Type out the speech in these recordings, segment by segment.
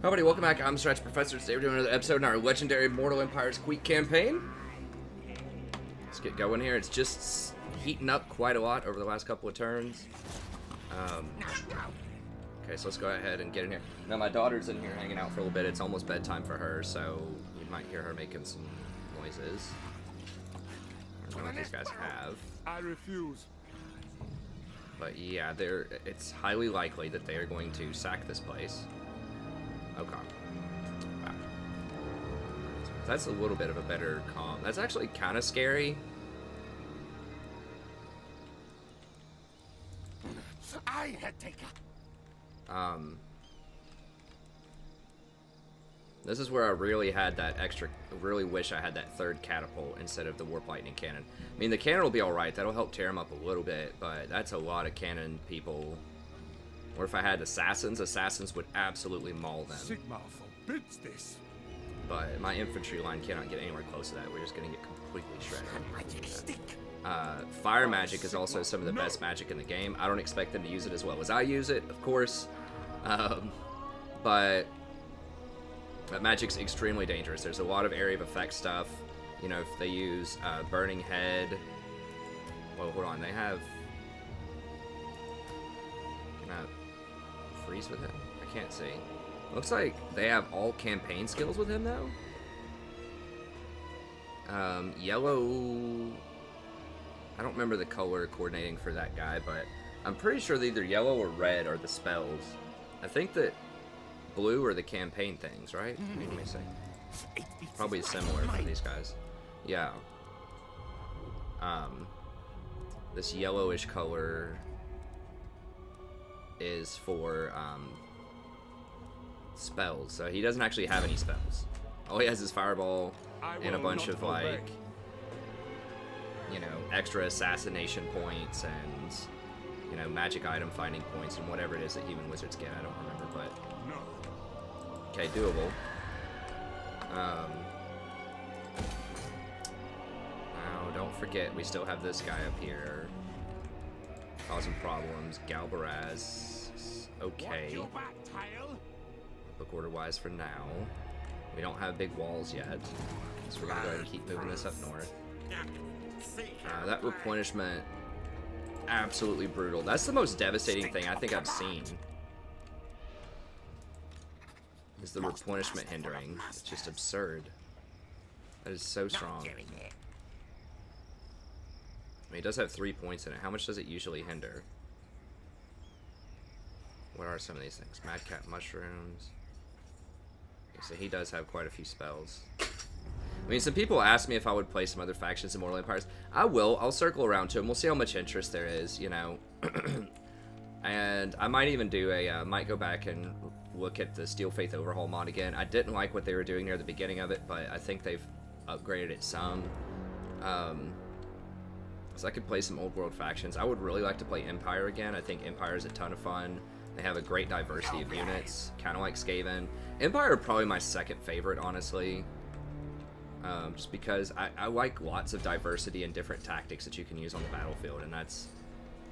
Hi everybody, welcome back. I'm Stretch Professor. Today we're doing another episode in our legendary Mortal Empires Queek campaign. Let's get going here. It's just heating up quite a lot over the last couple of turns. Okay, so let's go ahead and get in here. Now my daughter's in here hanging out for a little bit. It's almost bedtime for her, so you might hear her making some noises. I don't know what these guys have. I refuse. But yeah, it's highly likely that they are going to sack this place. Okay. Wow. That's a little bit of a better comp. That's actually kind of scary. I had taken. This is where I really had that extra. Really wish I had that third catapult instead of the warp lightning cannon. I mean, the cannon will be all right. That'll help tear them up a little bit, but that's a lot of cannon people. Or if I had assassins, assassins would absolutely maul them. Sigma forbids this. But my infantry line cannot get anywhere close to that. We're just going to get completely shredded. Fire magic is also some of the best magic in the game. I don't expect them to use it as well as I use it, of course. But that magic's extremely dangerous. There's a lot of area of effect stuff. You know, if they use Burning Head... Well, hold on. They have... Can I freeze with him? I can't see. Looks like they have all campaign skills with him, though. Yellow... I don't remember the color coordinating for that guy, but I'm pretty sure that either yellow or red are the spells. I think that blue are the campaign things, right? Let me see. Probably similar for these guys. Yeah. This yellowish color is for spells. So he doesn't actually have any spells. All he has is Fireball and a bunch of, like, you know, extra assassination points and, you know, magic item finding points and whatever it is that human wizards get. I don't remember, but... Okay, doable. Now, don't forget, we still have this guy up here. Causing problems. Galbaraz. Okay. Book order-wise for now. We don't have big walls yet. So we're going to go ahead and keep moving this up north. That replenishment, absolutely brutal. That's the most devastating thing I think I've seen. Is the replenishment hindering. It's just absurd. That is so strong. I mean, it does have 3 points in it. How much does it usually hinder? What are some of these things? Madcap Mushrooms. Okay, so he does have quite a few spells. I mean, some people ask me if I would play some other factions in Mortal Empires. I will. I'll circle around to them. We'll see how much interest there is, you know. And I might even do a, might go back and look at the Steel Faith Overhaul mod again. I didn't like what they were doing near the beginning of it, but I think they've upgraded it some. So I could play some old world factions. I would really like to play Empire again. I think Empire is a ton of fun. They have a great diversity of units, kind of like Skaven. Empire are probably my second favorite, honestly. Just because I like lots of diversity and different tactics that you can use on the battlefield, and that's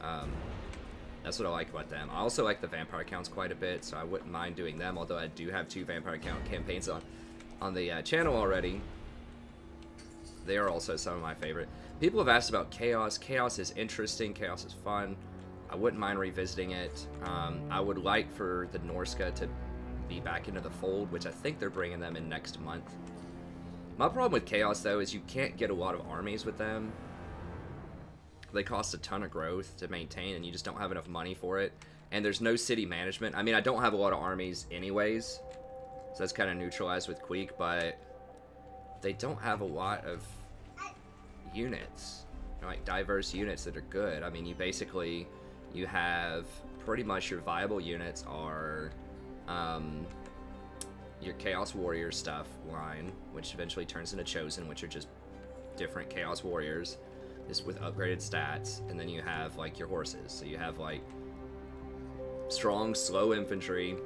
what I like about them. I also like the vampire counts quite a bit, so I wouldn't mind doing them, although I do have 2 vampire count campaigns on the channel already. They are also some of my favorite. People have asked about Chaos. Chaos is interesting. Chaos is fun. I wouldn't mind revisiting it. I would like for the Norska to be back into the fold, which I think they're bringing them in next month. My problem with Chaos, though, is you can't get a lot of armies with them. They cost a ton of growth to maintain, and you just don't have enough money for it. And there's no city management. I mean, I don't have a lot of armies anyways, so that's kind of neutralized with Queek, but they don't have a lot of units, you know, like diverse units that are good. I mean, you have pretty much your viable units are your Chaos Warrior stuff line, which eventually turns into Chosen, which are just different Chaos Warriors, just with upgraded stats. And then you have, like, your horses. So you have, like, strong, slow infantry,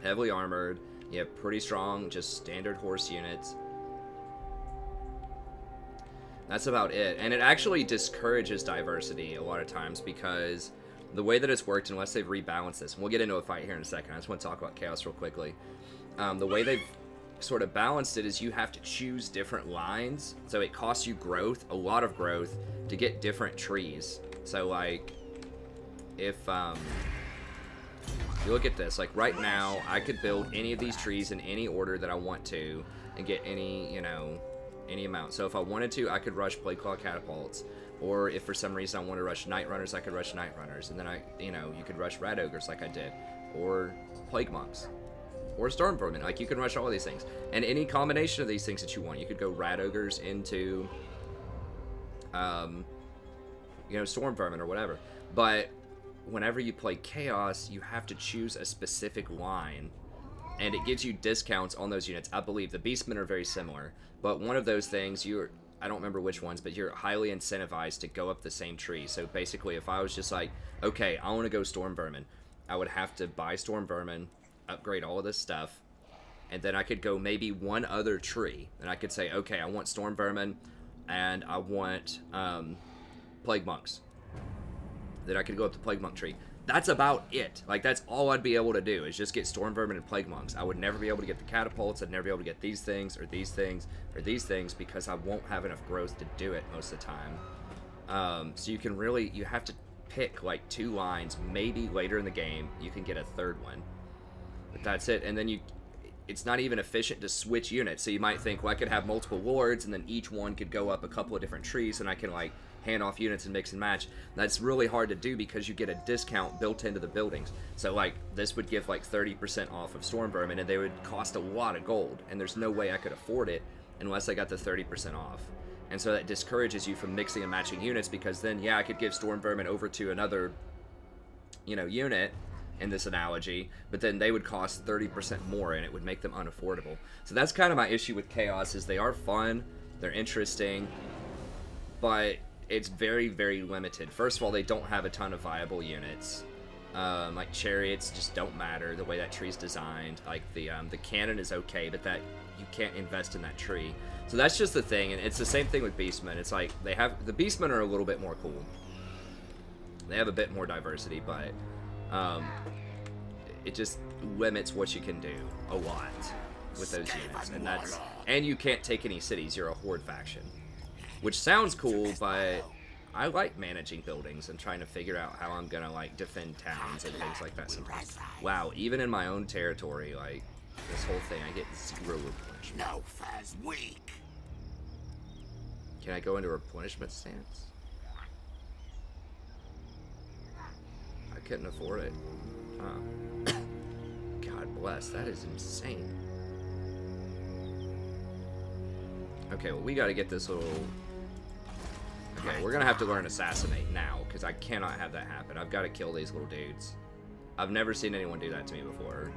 heavily armored. You have pretty strong, just standard horse units. That's about it. And it actually discourages diversity a lot of times because the way that it's worked, unless they've rebalanced this, and we'll get into a fight here in a second. I just want to talk about Chaos real quickly. The way they've sort of balanced it is you have to choose different lines, so it costs you growth, a lot of growth, to get different trees. So like, if you look at this, like right now, I could build any of these trees in any order that I want to, and get any, you know, any amount. So if I wanted to, I could rush Plague Claw Catapults, or if for some reason I want to rush Night Runners, I could rush Night Runners, and then you could rush Rat Ogres like I did, or Plague Monks, or Storm Vermin. Like, you can rush all of these things, and any combination of these things that you want. You could go Rat Ogres into, Storm Vermin or whatever. But whenever you play Chaos, you have to choose a specific line, and it gives you discounts on those units. I believe the Beastmen are very similar, but one of those things, I don't remember which ones, but you're highly incentivized to go up the same tree. So basically, if I was just like, okay, I want to go Storm Vermin, I would have to buy Storm Vermin, upgrade all of this stuff, and then I could go maybe one other tree, and I could say, okay, I want Storm Vermin, and I want Plague Monks. Then I could go up the Plague Monk tree. That's about it. Like, that's all I'd be able to do, is just get Storm Vermin and Plague Monks. I would never be able to get the Catapults. I'd never be able to get these things, or these things, or these things, because I won't have enough growth to do it most of the time. So you can really, you have to pick, like, 2 lines. Maybe later in the game, you can get a 3rd one. But that's it. And then it's not even efficient to switch units. So you might think, well, I could have multiple wards, and then each one could go up a couple of different trees, and I can, like, hand off units and mix and match. That's really hard to do because you get a discount built into the buildings. So like, this would give like 30% off of Storm Vermin, and they would cost a lot of gold, and there's no way I could afford it unless I got the 30% off. And so that discourages you from mixing and matching units, because then, yeah, I could give Storm Vermin over to another, unit in this analogy, but then they would cost 30% more, and it would make them unaffordable. So that's kind of my issue with Chaos, is they are fun, they're interesting, but it's very, very limited. First of all, they don't have a ton of viable units. Like, chariots just don't matter the way that tree's designed. Like, the cannon is okay, but that you can't invest in that tree. So that's just the thing, and it's the same thing with Beastmen. It's like, the Beastmen are a little bit more cool. They have a bit more diversity, but it just limits what you can do a lot with those units. And you can't take any cities. You're a horde faction. Which sounds cool, but I like managing buildings and trying to figure out how I'm gonna, like, defend towns and things like that sometimes. Wow, even in my own territory, like, this whole thing, I get 0 replenishment. No fair's weak. Can I go into replenishment stance? I couldn't afford it. Huh. God bless, that is insane. Okay, well, we gotta get this little... Okay, we're gonna have to learn Assassinate now, because I cannot have that happen. I've got to kill these little dudes. I've never seen anyone do that to me before.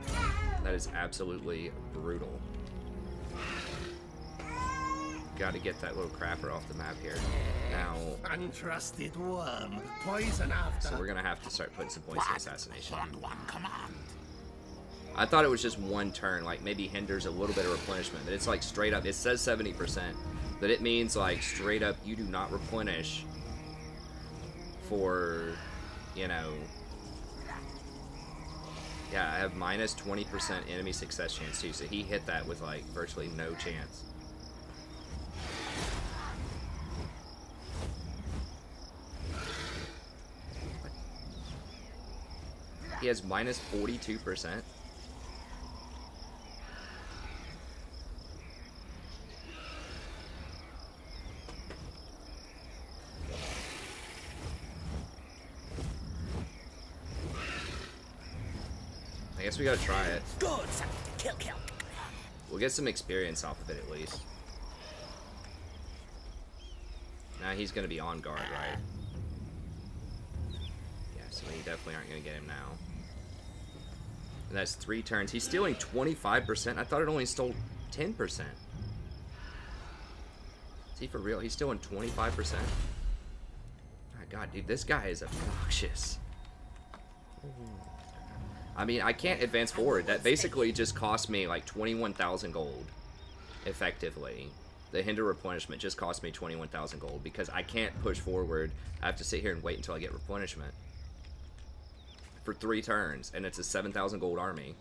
That is absolutely brutal. Got to get that little crapper off the map here. Now... Untrusted worm. Poison after. So we're gonna have to start putting some points in Assassination. I thought it was just 1 turn, like maybe hinders a little bit of replenishment, but it's like straight up, it says 70%, but it means like straight up you do not replenish for, yeah, I have minus 20% enemy success chance too, so he hit that with like virtually no chance. He has minus 42%. I guess we gotta try it. Good. Kill. We'll get some experience off of it at least. Now he's gonna be on guard, right? Yeah, so we definitely aren't gonna get him now. And that's 3 turns. He's stealing 25%. I thought it only stole 10%. Is he for real? He's stealing 25%? My God, dude, this guy is obnoxious. I mean, I can't advance forward. That basically just cost me like 21,000 gold, effectively. The hinder replenishment just cost me 21,000 gold because I can't push forward. I have to sit here and wait until I get replenishment. for 3 turns, and it's a 7,000 gold army.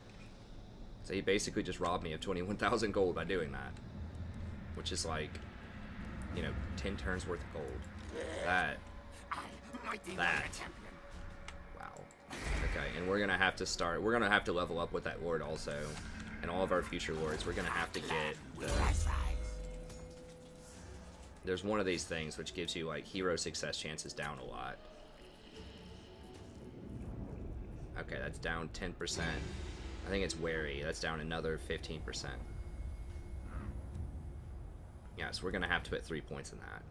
So he basically just robbed me of 21,000 gold by doing that. Which is like, you know, 10 turns worth of gold. That. Wow. Okay, and we're gonna have to start, we're gonna have to level up with that lord also. And all of our future lords, we're gonna have to get the... There's one of these things which gives you like hero success chances down a lot. Okay, that's down 10%. I think it's wary. That's down another 15%. Yeah, so we're gonna have to put 3 points in that.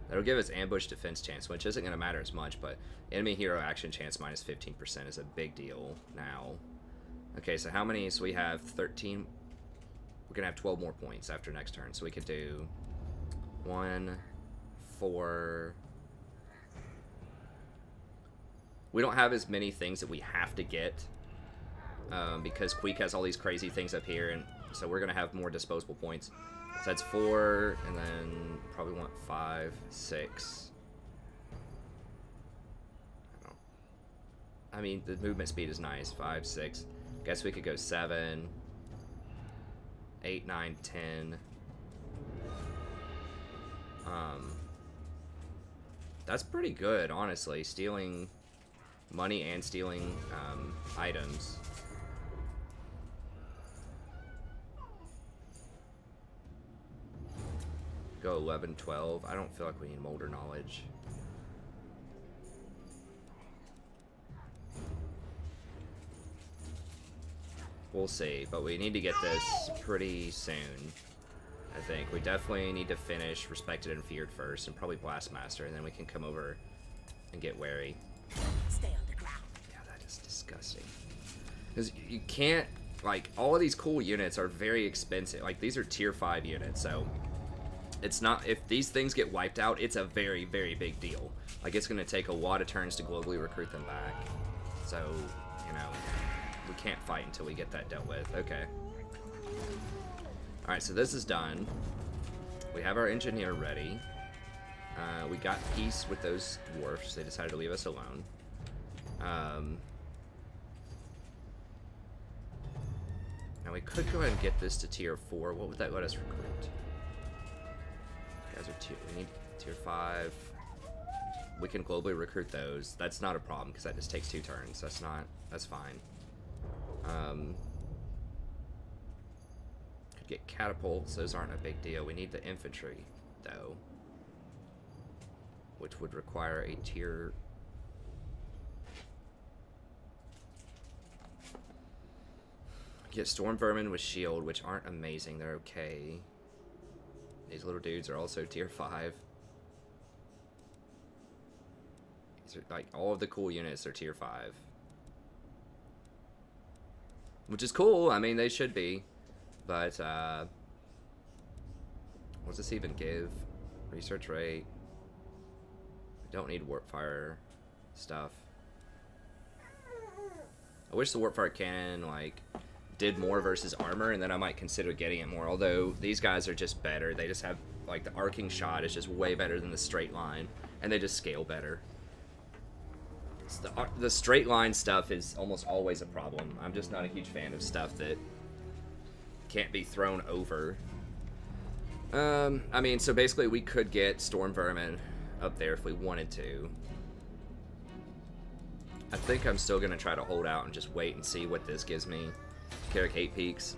That'll give us ambush defense chance, which isn't gonna matter as much, but enemy hero action chance minus 15% is a big deal now. Okay, so how many? So we have 13. We're gonna have 12 more points after next turn, so we could do 1, 4. We don't have as many things that we have to get because Queek has all these crazy things up here, and so we're gonna have more disposable points. So that's 4, and then probably want 5, 6. I mean, the movement speed is nice. 5, 6. Guess we could go 7, 8, 9, 10. That's pretty good, honestly. Stealing money and stealing items. Go 11, 12. I don't feel like we need Molder Knowledge. We'll see, but we need to get this pretty soon. I think we definitely need to finish Respected and Feared first, and probably Blastmaster, and then we can come over and get Wary. Stay on the ground. Yeah, that is disgusting. Because you can't, like, all of these cool units are very expensive. Like, these are tier 5 units, so it's not, if these things get wiped out, it's a very, very big deal. Like, it's going to take a lot of turns to globally recruit them back. So, you know, we can't fight until we get that dealt with. Okay. Alright, so this is done. We have our engineer ready. We got peace with those dwarfs. They decided to leave us alone. Now we could go ahead and get this to tier 4. What would that let us recruit? You guys are tier, we need tier 5. We can globally recruit those. That's not a problem because that just takes 2 turns. That's fine. Could get catapults. Those aren't a big deal. We need the infantry though, which would require a tier. Get storm vermin with shield, which aren't amazing. They're okay. These little dudes are also tier 5. These are, like, all of the cool units are tier 5. Which is cool. I mean, they should be. But, what does this even give? Research rate. We don't need warpfire stuff. I wish the warpfire cannon, like, did more versus armor, and then I might consider getting it more. Although, these guys are just better. They just have, like, the arcing shot is just way better than the straight line. And they just scale better. The straight line stuff is almost always a problem. I'm just not a huge fan of stuff that can't be thrown over. I mean, so basically we could get Storm Vermin up there if we wanted to. I think I'm still going to try to hold out and just wait and see what this gives me. Carrick 8 peaks.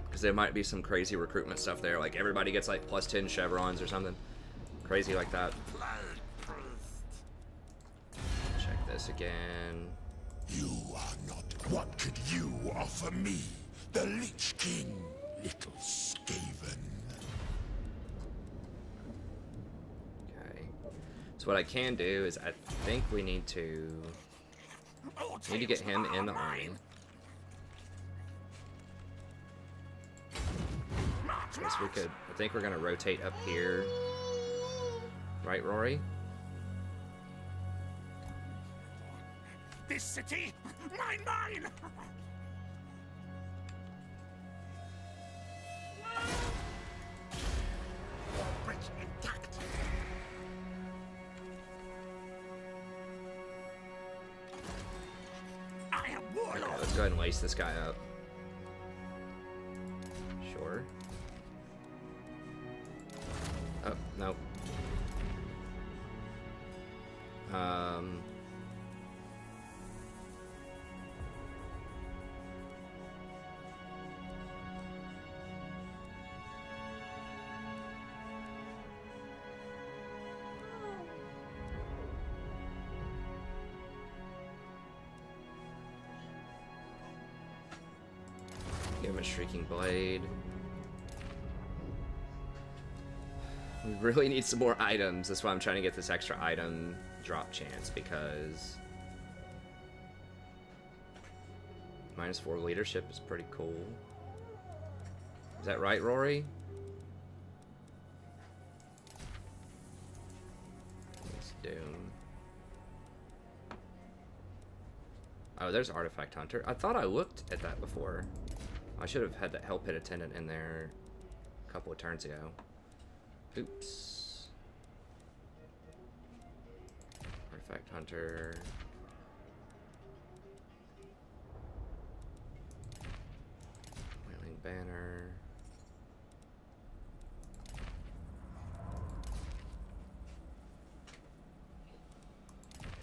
Because there might be some crazy recruitment stuff there. Like everybody gets like plus 10 chevrons or something. Crazy like that. This again. You are not. What could you offer me? The Lich King, little Skaven. Okay. So what I can do is I think we need to get him in the army. So we could. I think we're gonna rotate up here. Right, Rory? This city, mine! Bridge intact. Okay, let's go ahead and lace this guy up. Sure. Oh, no. Give him a Shrieking Blade. We really need some more items. That's why I'm trying to get this extra item drop chance, because -4 leadership is pretty cool. Is that right, Rory? Let's Doom. Oh, there's Artifact Hunter. I thought I looked at that before. I should have had that Hell Pit Attendant in there a couple of turns ago. Oops. Artifact Hunter. Wailing Banner.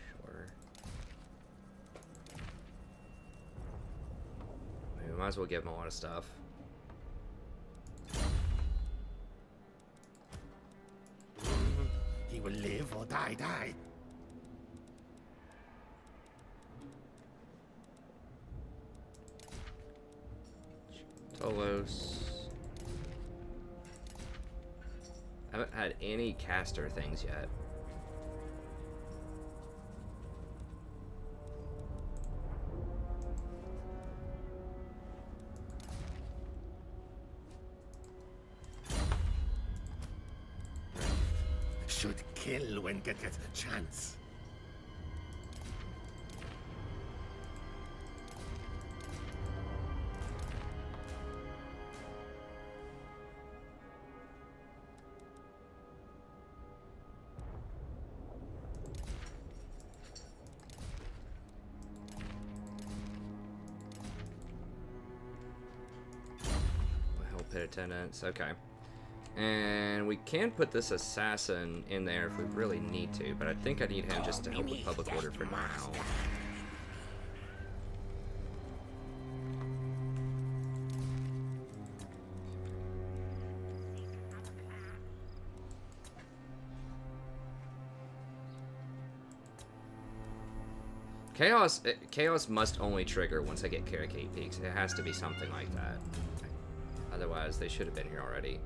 Sure. We might as well give him a lot of stuff. He will live or die. Tolos. I haven't had any caster things yet. Should kill when get a chance. Hell Pit Attendants, okay. And we can put this assassin in there if we really need to, but I think I need him just to help with public order for now. Chaos must only trigger once I get Caracate Peaks. It has to be something like that. Otherwise, they should have been here already.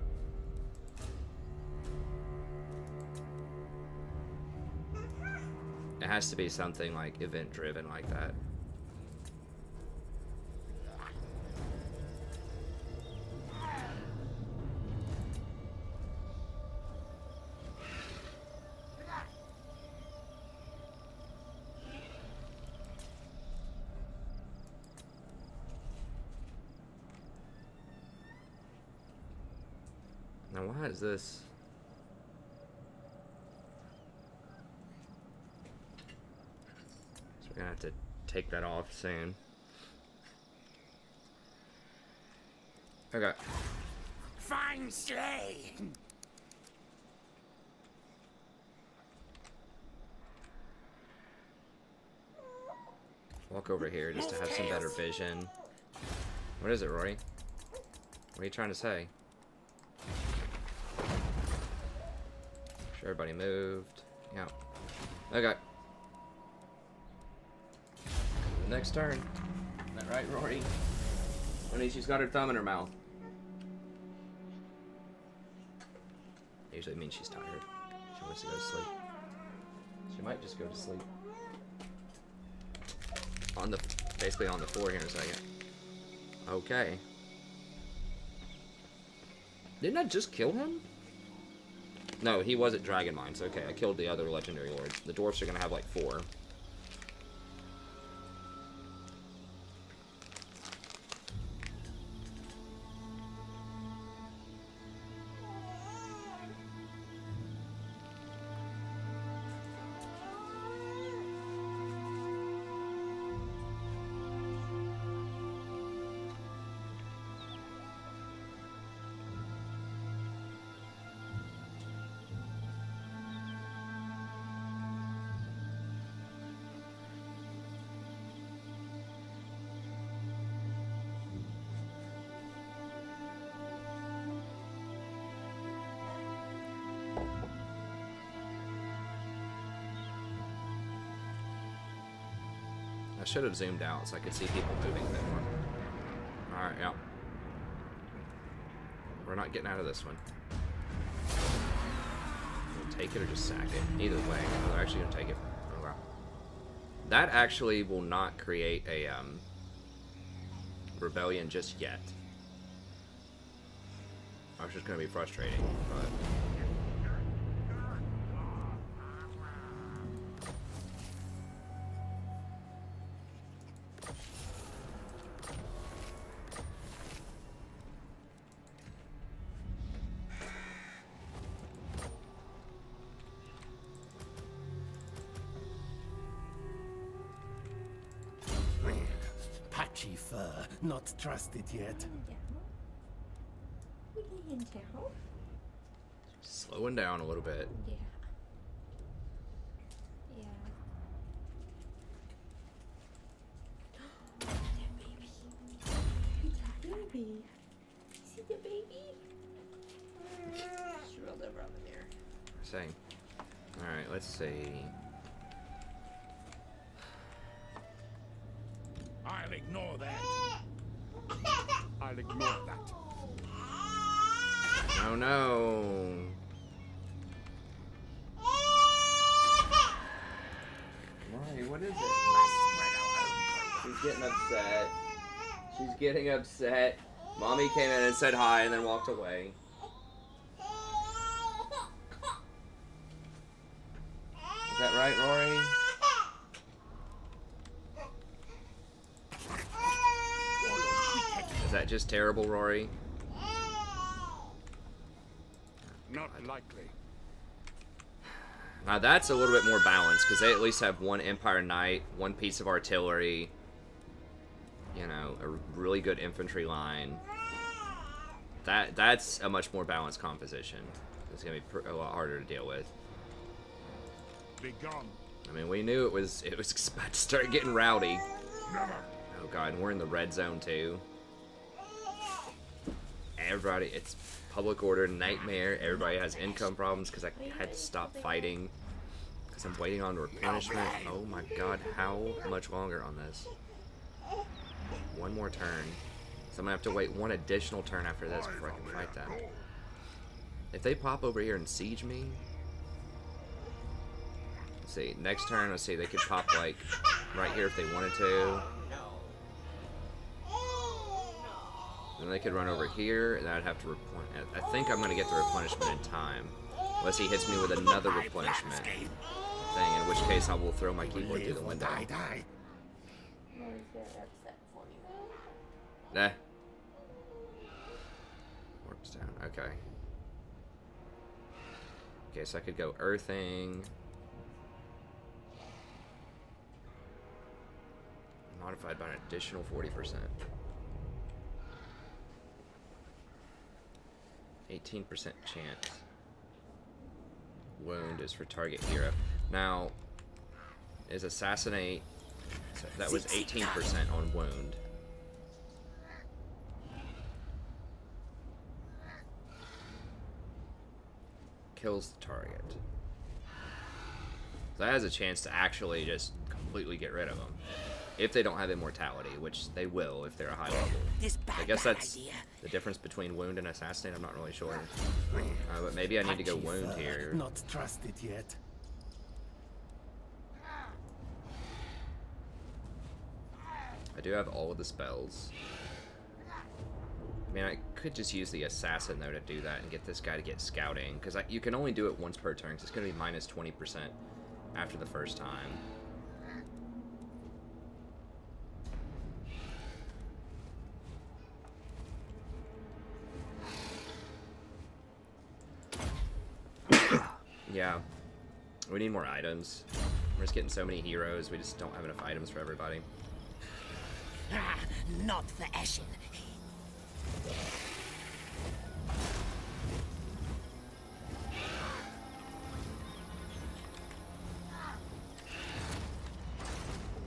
It has to be something like event-driven like that. Now, why is this? So we're gonna have to take that off soon. Okay. Fine slaying. Walk over here just to have some better vision. What is it, Rory? What are you trying to say? Sure, everybody moved. Yeah. Okay. The next turn. Isn't that right, Rory? When she's got her thumb in her mouth. Usually means she's tired. She wants to go to sleep. She might just go to sleep. On the, basically on the floor here in a second. Okay. Didn't I just kill him? No, he was at Dragon Mines. Okay, I killed the other legendary lords. The dwarfs are gonna have like 4. I should have zoomed out so I could see people moving a bit more. Alright, yeah. We're not getting out of this one. We'll take it or just sack it. Either way, we're actually going to take it. Oh, wow. That actually will not create a rebellion just yet. I was just going to be frustrating, but... Patchy fur, not trusted yet. Slowing down a little bit. Yeah. Yeah. That baby. It's a baby. See the baby? Just rolled over on the mirror. Same. Alright, let's see. I'll ignore that. I'll ignore that. Oh no. Why? What is it? She's getting upset. She's getting upset. Mommy came in and said hi and then walked away. Is that right, Rory? Is that just terrible, Rory? Not likely. Now that's a little bit more balanced, because they at least have one Empire Knight, one piece of artillery, you know, a really good infantry line. That's a much more balanced composition. It's going to be a lot harder to deal with. Be gone. I mean, we knew it was about to start getting rowdy. Never. Oh god, and we're in the red zone too. Everybody, it's public order nightmare. Everybody has income problems because I had to stop fighting because I'm waiting on replenishment. Oh my god, how much longer on this? One more turn. So I'm gonna have to wait one additional turn after this before I can fight them. If they pop over here and siege me, let's see, next turn, let's see, they could pop like right here if they wanted to. Then they could run over here, and I'd have to replenish. I think I'm going to get the replenishment in time. Unless he hits me with another replenishment thing, in which case I will throw my keyboard through the window. Nah. Warps down, okay. Okay, so I could go earthing. Modified by an additional 40%. 18% chance. Wound is for target hero. Now, is assassinate. So that was 18% on wound. Kills the target. So that has a chance to actually just completely get rid of them. If they don't have immortality, which they will if they're a high level. I guess that's the difference between wound and assassinate. I'm not really sure. But maybe I need to go wound here. Not trusted yet. I do have all of the spells. I mean, I could just use the assassin though to do that and get this guy to get scouting, because you can only do it once per turn. So it's going to be minus 20% after the first time. Yeah, we need more items. We're just getting so many heroes, we just don't have enough items for everybody. Ah, not for Ashen.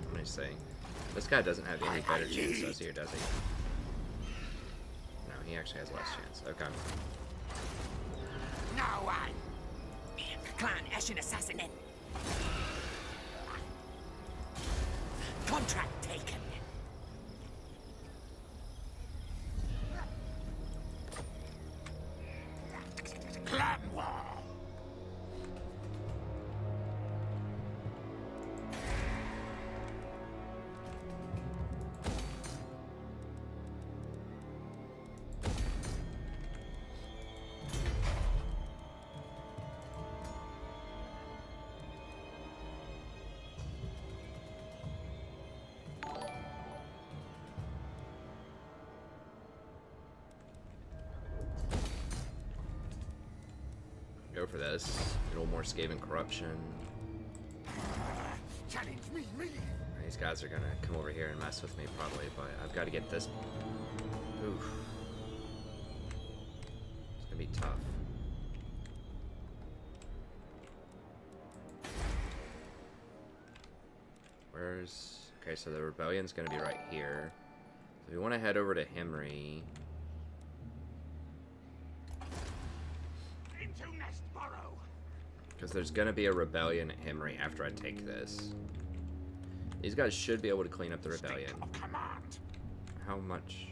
Let me see. This guy doesn't have any better chance, does he, or does he? No, he actually has less chance. Okay. No one. Clan Ashen assassin. Contract taken. Clan war. Go for this. A little more Skaven corruption. Challenge me. These guys are gonna come over here and mess with me probably, but I've got to get this. Oof. It's gonna be tough. Where's... Okay, so the rebellion's gonna be right here. So we want to head over to Himri. Into nest burrow. Because there's going to be a rebellion at Himri after I take this. These guys should be able to clean up the rebellion. Of command. How much?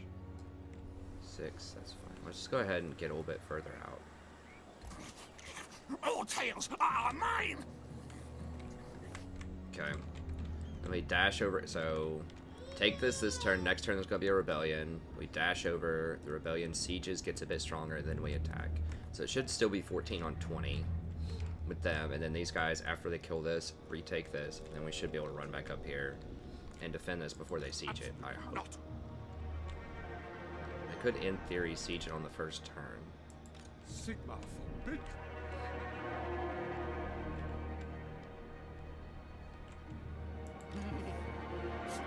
6, that's fine. Let's just go ahead and get a little bit further out. All tails are mine. Okay. Let me dash over. So, take this turn. Next turn there's going to be a rebellion. We dash over. The rebellion sieges, gets a bit stronger, then we attack. So it should still be 14 on 20 with them. And then these guys, after they kill this, retake this. And then we should be able to run back up here and defend this before they siege it, I hope. I could, in theory, siege it on the first turn. Sigma forbid.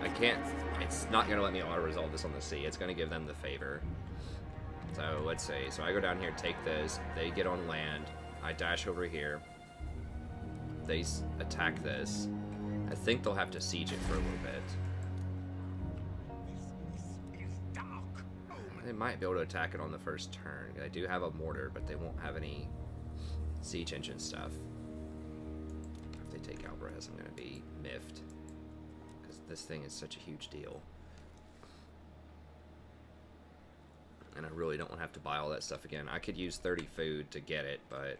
I can't, it's not going to let me auto-resolve this on the sea. It's going to give them the favor. So, let's see. So, I go down here, take this. They get on land. I dash over here. They attack this. I think they'll have to siege it for a little bit. This is dark. They might be able to attack it on the first turn. I do have a mortar, but they won't have any siege engine stuff. If they take Alvarez, I'm going to be miffed. Because this thing is such a huge deal. And I really don't want to have to buy all that stuff again. I could use 30 food to get it, but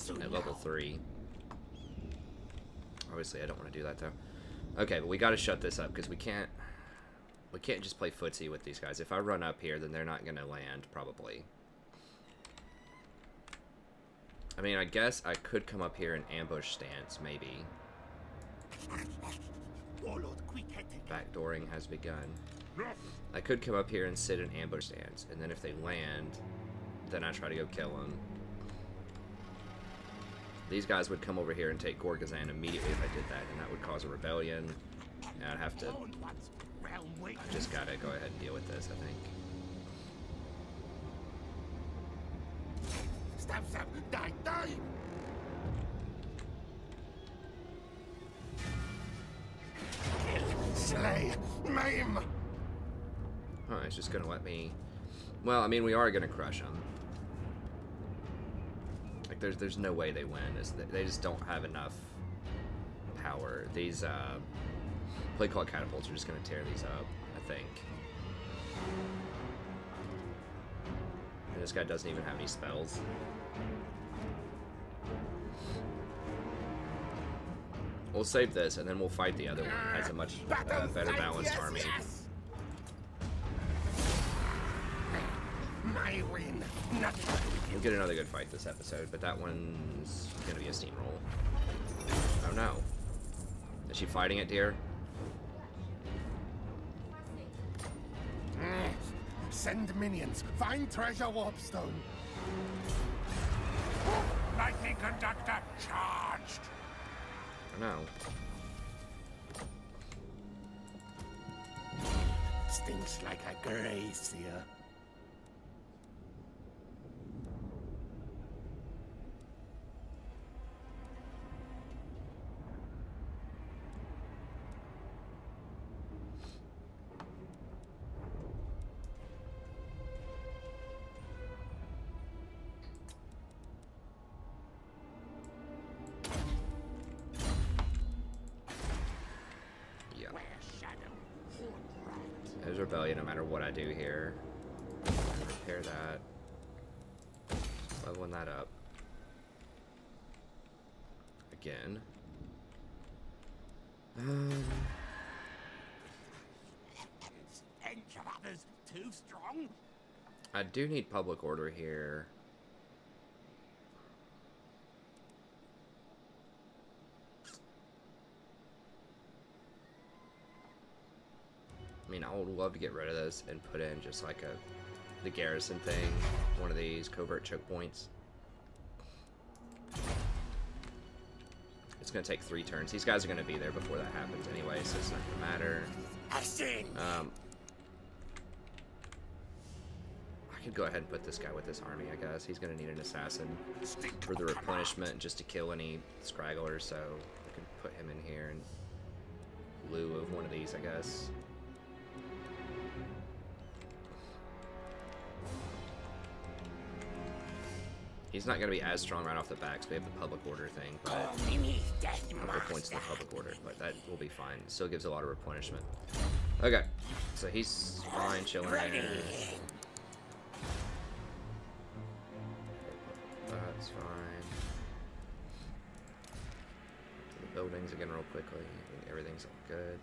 at level 3. Obviously, I don't want to do that, though. Okay, but we got to shut this up, because we can't just play footsie with these guys. If I run up here, then they're not going to land, probably. I mean, I guess I could come up here and ambush stance, maybe. Backdooring has begun. I could come up here and sit in ambush stance, and then if they land, then I try to go kill them. These guys would come over here and take Gorgazan immediately if I did that, and that would cause a rebellion. And I'd have to... I just gotta go ahead and deal with this, I think. Stab, stab, die, die! Kill, slay, maim! Oh, it's just gonna let me... Well, I mean, we are gonna crush them. Like, there's no way they win. They just don't have enough power. These, play called catapults are just gonna tear these up, I think. And this guy doesn't even have any spells. We'll save this, and then we'll fight the other one. It has a much better balanced army. My win. We'll get another good fight this episode, but that one's gonna be a steamroll. Oh no. Is she fighting it, dear? Send minions. Find treasure warpstone. Lightning conductor charged. Oh no. Stinks like a gracier. rebellion no matter what I do here. Repair that. Leveling that up. Again. Stench of others too strong? I do need public order here. I mean, I would love to get rid of this and put in just like the garrison thing, one of these covert choke points. It's gonna take 3 turns. These guys are gonna be there before that happens anyway, so it's not gonna matter. I could go ahead and put this guy with this army, I guess. He's gonna need an assassin for the replenishment just to kill any scragglers, so I can put him in here in lieu of one of these, I guess. He's not going to be as strong right off the bat because we have the public order thing, but other points to the public order, but that will be fine. Still gives a lot of replenishment. Okay, so he's fine, chilling there. That's fine. The buildings again real quickly. Everything's all good.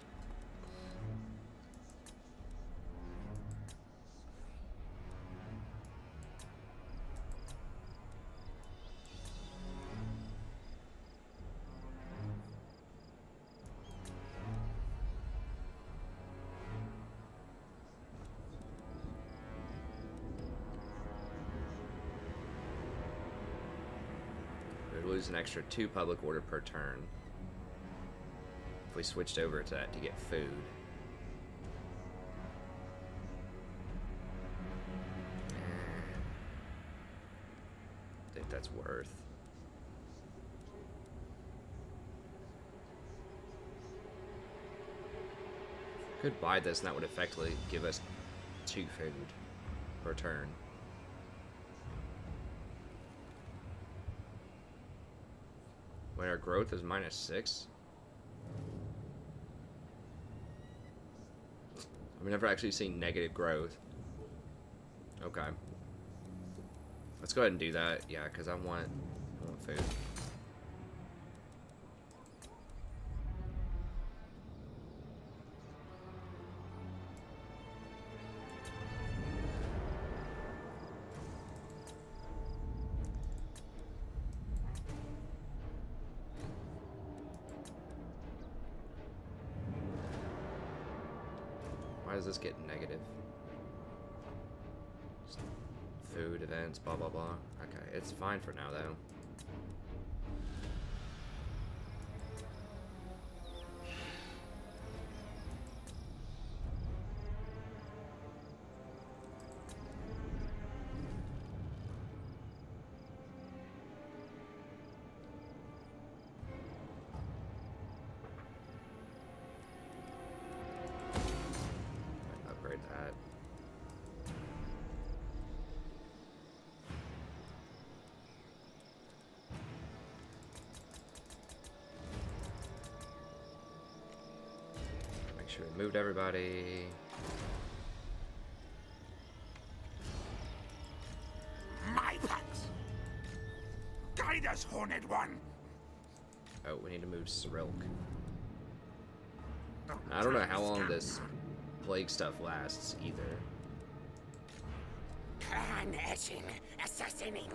Lose an extra 2 public order per turn if we switched over to that to get food. I think that's worth. Could buy this and that would effectively give us 2 food per turn. When our growth is -6. I've never actually seen negative growth. Okay. Let's go ahead and do that. Yeah, because I want food. Why does this get negative? Just food, events, blah, blah, blah. Okay, it's fine for now, though. We moved everybody. My packs. Guide us, Horned One. Oh, we need to move Silk. I don't know how long this plague stuff lasts either. Assassinating.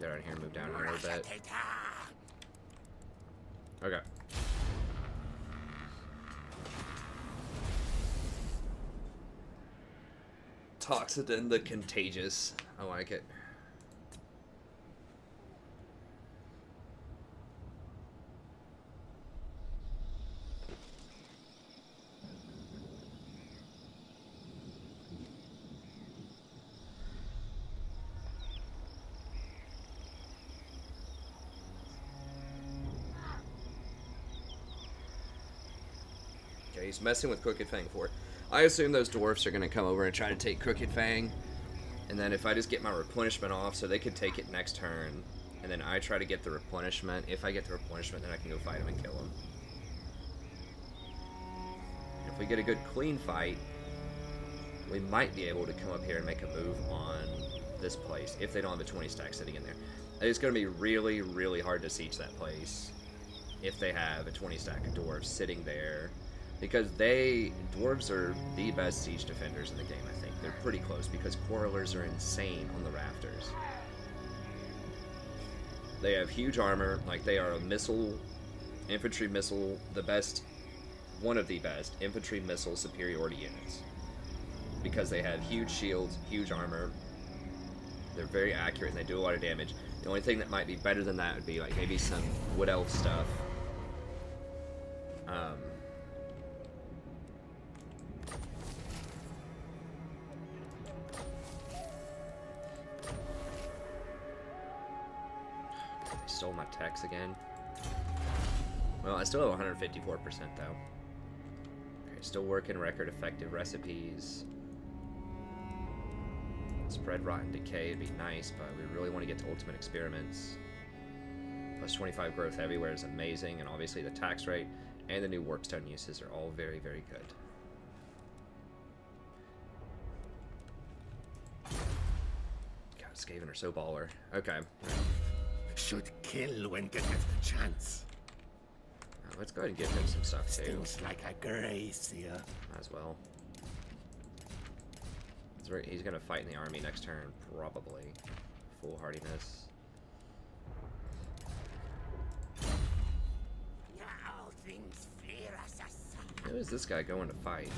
Get out of here and move down here a little bit. Okay. Toxidin the Contagious. I like it. He's messing with Crooked Fang for it. I assume those dwarfs are going to come over and try to take Crooked Fang. And then if I just get my replenishment off so they could take it next turn, And then I try to get the replenishment. If I get the replenishment, then I can go fight him and kill him. If we get a good clean fight, we might be able to come up here and make a move on this place if they don't have a 20 stack sitting in there. It's going to be really, really hard to siege that place if they have a 20 stack of dwarves sitting there, because dwarves are the best siege defenders in the game. I think they're pretty close because quarrelers are insane on the rafters. They have huge armor, like they are a infantry missile, one of the best infantry missile superiority units, because they have huge shields, huge armor. They're very accurate and they do a lot of damage. The only thing that might be better than that would be like maybe some wood elf stuff. They stole my text again. Well, I still have 154% though. Okay, still working record effective recipes. Spread rot and decay would be nice, but we really want to get to ultimate experiments. Plus 25 growth everywhere is amazing, and obviously the tax rate and the new workstone uses are all very, very good. God, Skaven are so baller. Okay. Should kill when get a chance. Let's go ahead and give him some stuff too. Stings like a gracier. Might as well. He's gonna fight in the army next turn, probably. Full hardiness. Now things fear assassin. Who is this guy going to fight?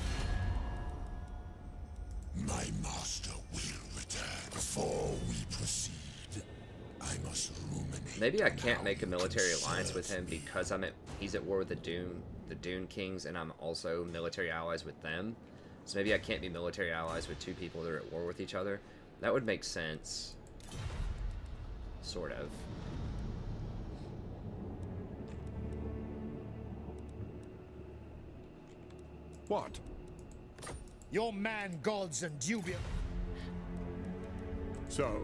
My master will return before we proceed. I must ruminate. Maybe I can't make a how military to alliance with serve him me. because he's at war with the Dune Kings, and I'm also military allies with them. So maybe I can't be military allies with two people that are at war with each other. That would make sense. Sort of. What? Your man gods and dubious. So,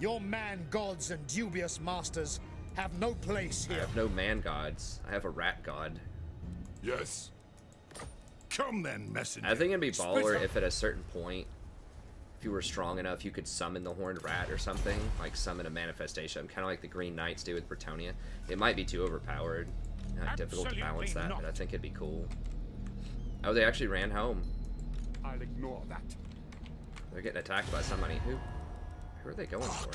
Your man gods and dubious masters have no place I here. have no man gods. I have a rat god. yes. Come then, messenger. I think it'd be Split baller up. if at a certain point, if you were strong enough, you could summon the horned rat or something. Like summon a manifestation, kind of like the Green Knights do with Bretonnia. It might be too overpowered. Difficult to balance that, but I think it'd be cool. Oh, they actually ran home. I'll ignore that. They're getting attacked by somebody. Who are they going for?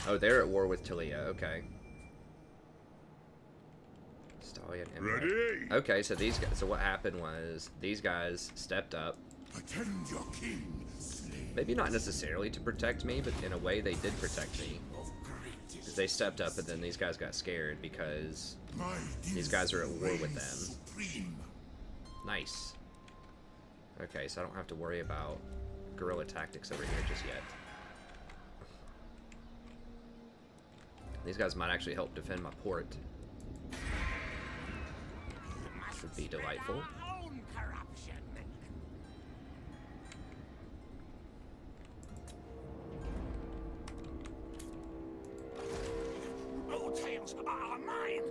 Oh, they're at war with Talia. Okay. Stallion Empire. Ready? Okay, so these guys. So what happened was these guys stepped up. Attend your king, slave Maybe not necessarily to protect me, but in a way they did protect me. of greatest. They stepped up, and then these guys got scared because My these guys are at war with reigns them. supreme. Nice. Okay, so I don't have to worry about guerrilla tactics over here just yet. These guys might actually help defend my port. Which would be delightful. Our own corruption. All tales are mine.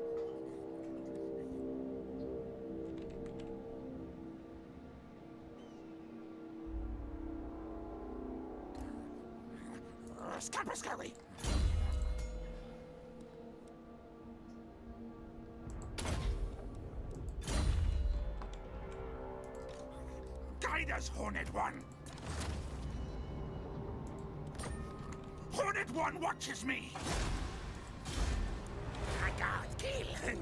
Scamperscurry. Guide us, Horned One. Horned One watches me. I got kill.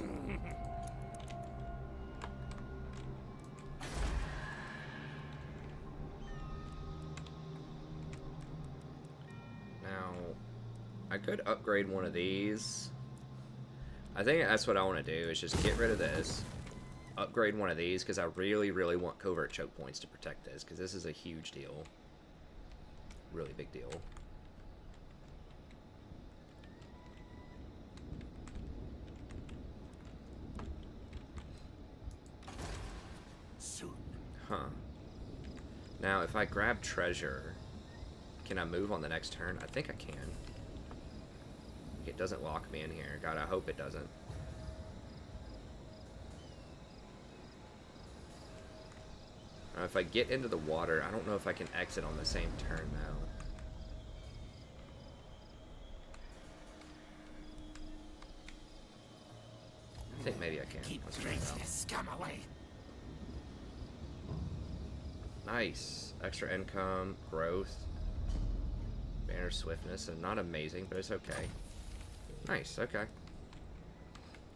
Now, I could upgrade one of these. I think that's what I want to do, is just get rid of this. Upgrade one of these, because I really, really want covert choke points to protect this, because this is a huge deal. Really big deal. Soon. Huh. Now, if I grab treasure, can I move on the next turn? I think I can. It doesn't lock me in here. God, I hope it doesn't. If I get into the water, I don't know if I can exit on the same turn now. I think maybe I can. Let's try it out. Scum away. Nice. Extra income, growth, banner swiftness, and not amazing, but it's okay. Nice, okay.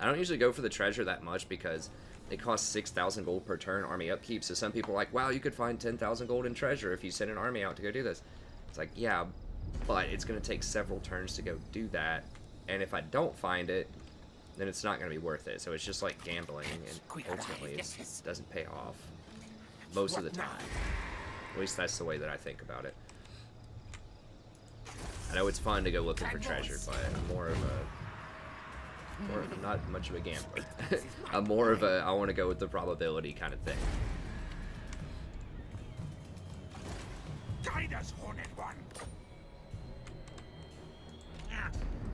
I don't usually go for the treasure that much because it costs 6,000 gold per turn army upkeep, so some people are like, wow, you could find 10,000 gold in treasure if you send an army out to go do this. It's like, yeah, but it's going to take several turns to go do that, and if I don't find it, then it's not going to be worth it. So it's just like gambling, and ultimately it doesn't pay off most of the time. At least that's the way that I think about it. I know it's fun to go looking for treasure, but I'm more of not much of a gambler. I'm more of a, I want to go with the probability kind of thing. Guide us, Horned One.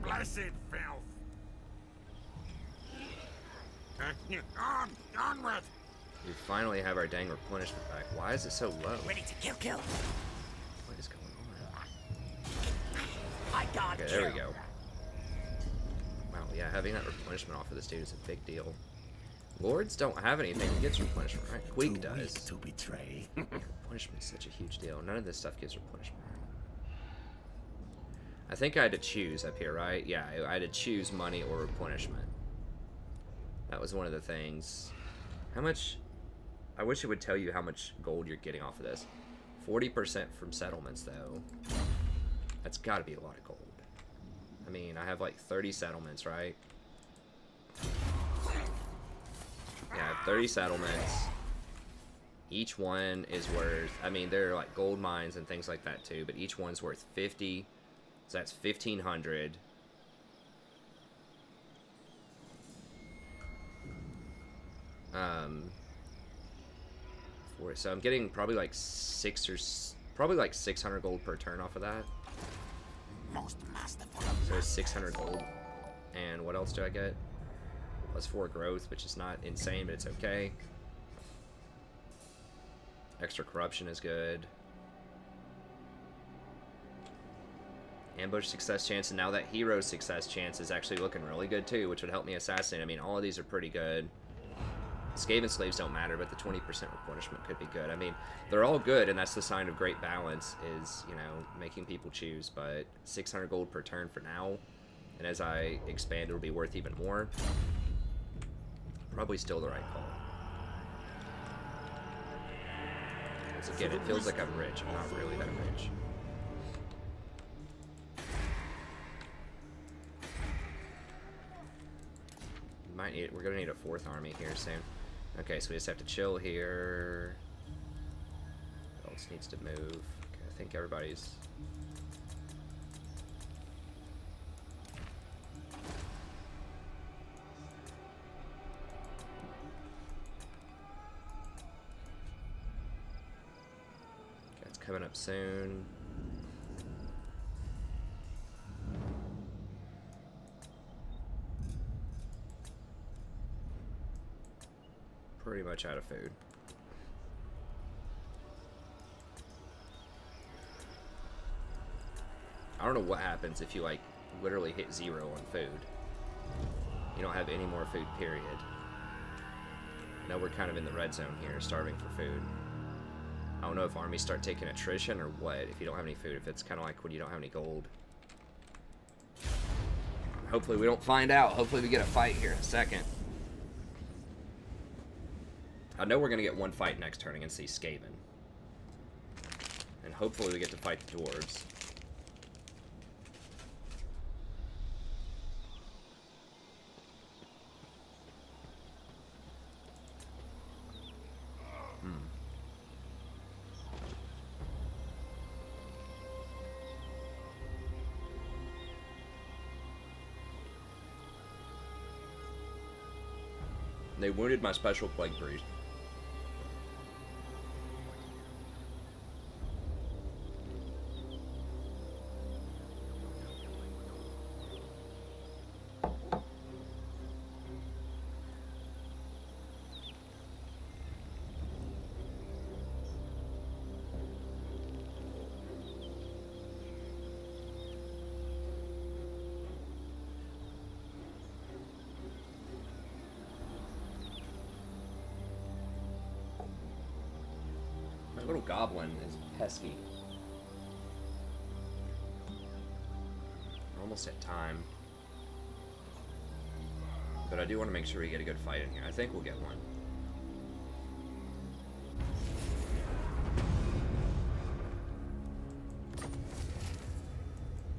Blessed filth. Onward. We finally have our dang replenishment back. Why is it so low? Ready to kill. What is going on? I got Okay, there we go. Wow, yeah, having that replenishment off of this dude is a big deal. Lords don't have anything that gets replenishment, right? Queek does. To betray. Replenishment is such a huge deal. None of this stuff gives replenishment. I think I had to choose up here, right? Yeah, I had to choose money or replenishment. That was one of the things. How much? I wish it would tell you how much gold you're getting off of this. 40% from settlements, though. That's got to be a lot of gold. I mean, I have like 30 settlements, right? Yeah, I have 30 settlements. Each one is worth, I mean, there are like gold mines and things like that too, but each one's worth 50. So that's 1,500. So I'm getting probably like 600 gold per turn off of that. Most masterful. So it's 600 gold. And what else do I get? +4 growth, which is not insane, but it's okay. Extra corruption is good. Ambush success chance, and now that hero success chance is actually looking really good too, which would help me assassinate. I mean, all of these are pretty good. Skaven slaves don't matter, but the 20% replenishment could be good. I mean, they're all good, and that's the sign of great balance is, you know, making people choose. But 600 gold per turn for now, and as I expand, it'll be worth even more. Probably still the right call. Because again, it feels like I'm rich. I'm not really that rich. We're gonna need a 4th army here soon. Okay, so we just have to chill here. Who else needs to move? Okay, I think everybody's... Okay, it's coming up soon. Pretty much out of food. I don't know what happens if you like literally hit 0 on food. You don't have any more food, period. I know we're kind of in the red zone here, starving for food. I don't know if armies start taking attrition or what, if you don't have any food, if it's kind of like when you don't have any gold. Hopefully we don't find out. Hopefully we get a fight here in a second. I know we're going to get one fight next turn against these Skaven. And hopefully we get to fight the Dwarves. They wounded my special plague priest. little goblin is pesky. We're almost at time. But I do want to make sure we get a good fight in here. I think we'll get one.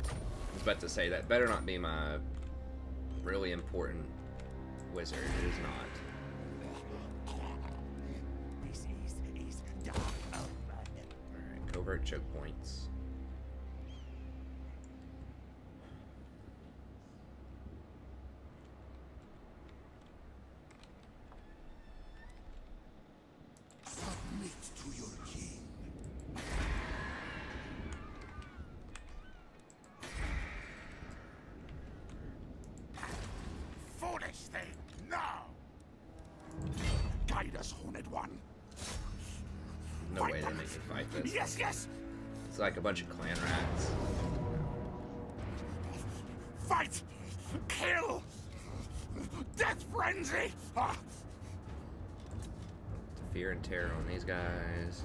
I was about to say, that better not be my really important wizard. It is not. Alright, covert choke points. Submit to your king. Foolish thing, no! Guide us, Horned One. No way they make me fight this. Yes, yes! It's like a bunch of clan rats. Fight! Kill! Death frenzy! Ah. Fear and terror on these guys.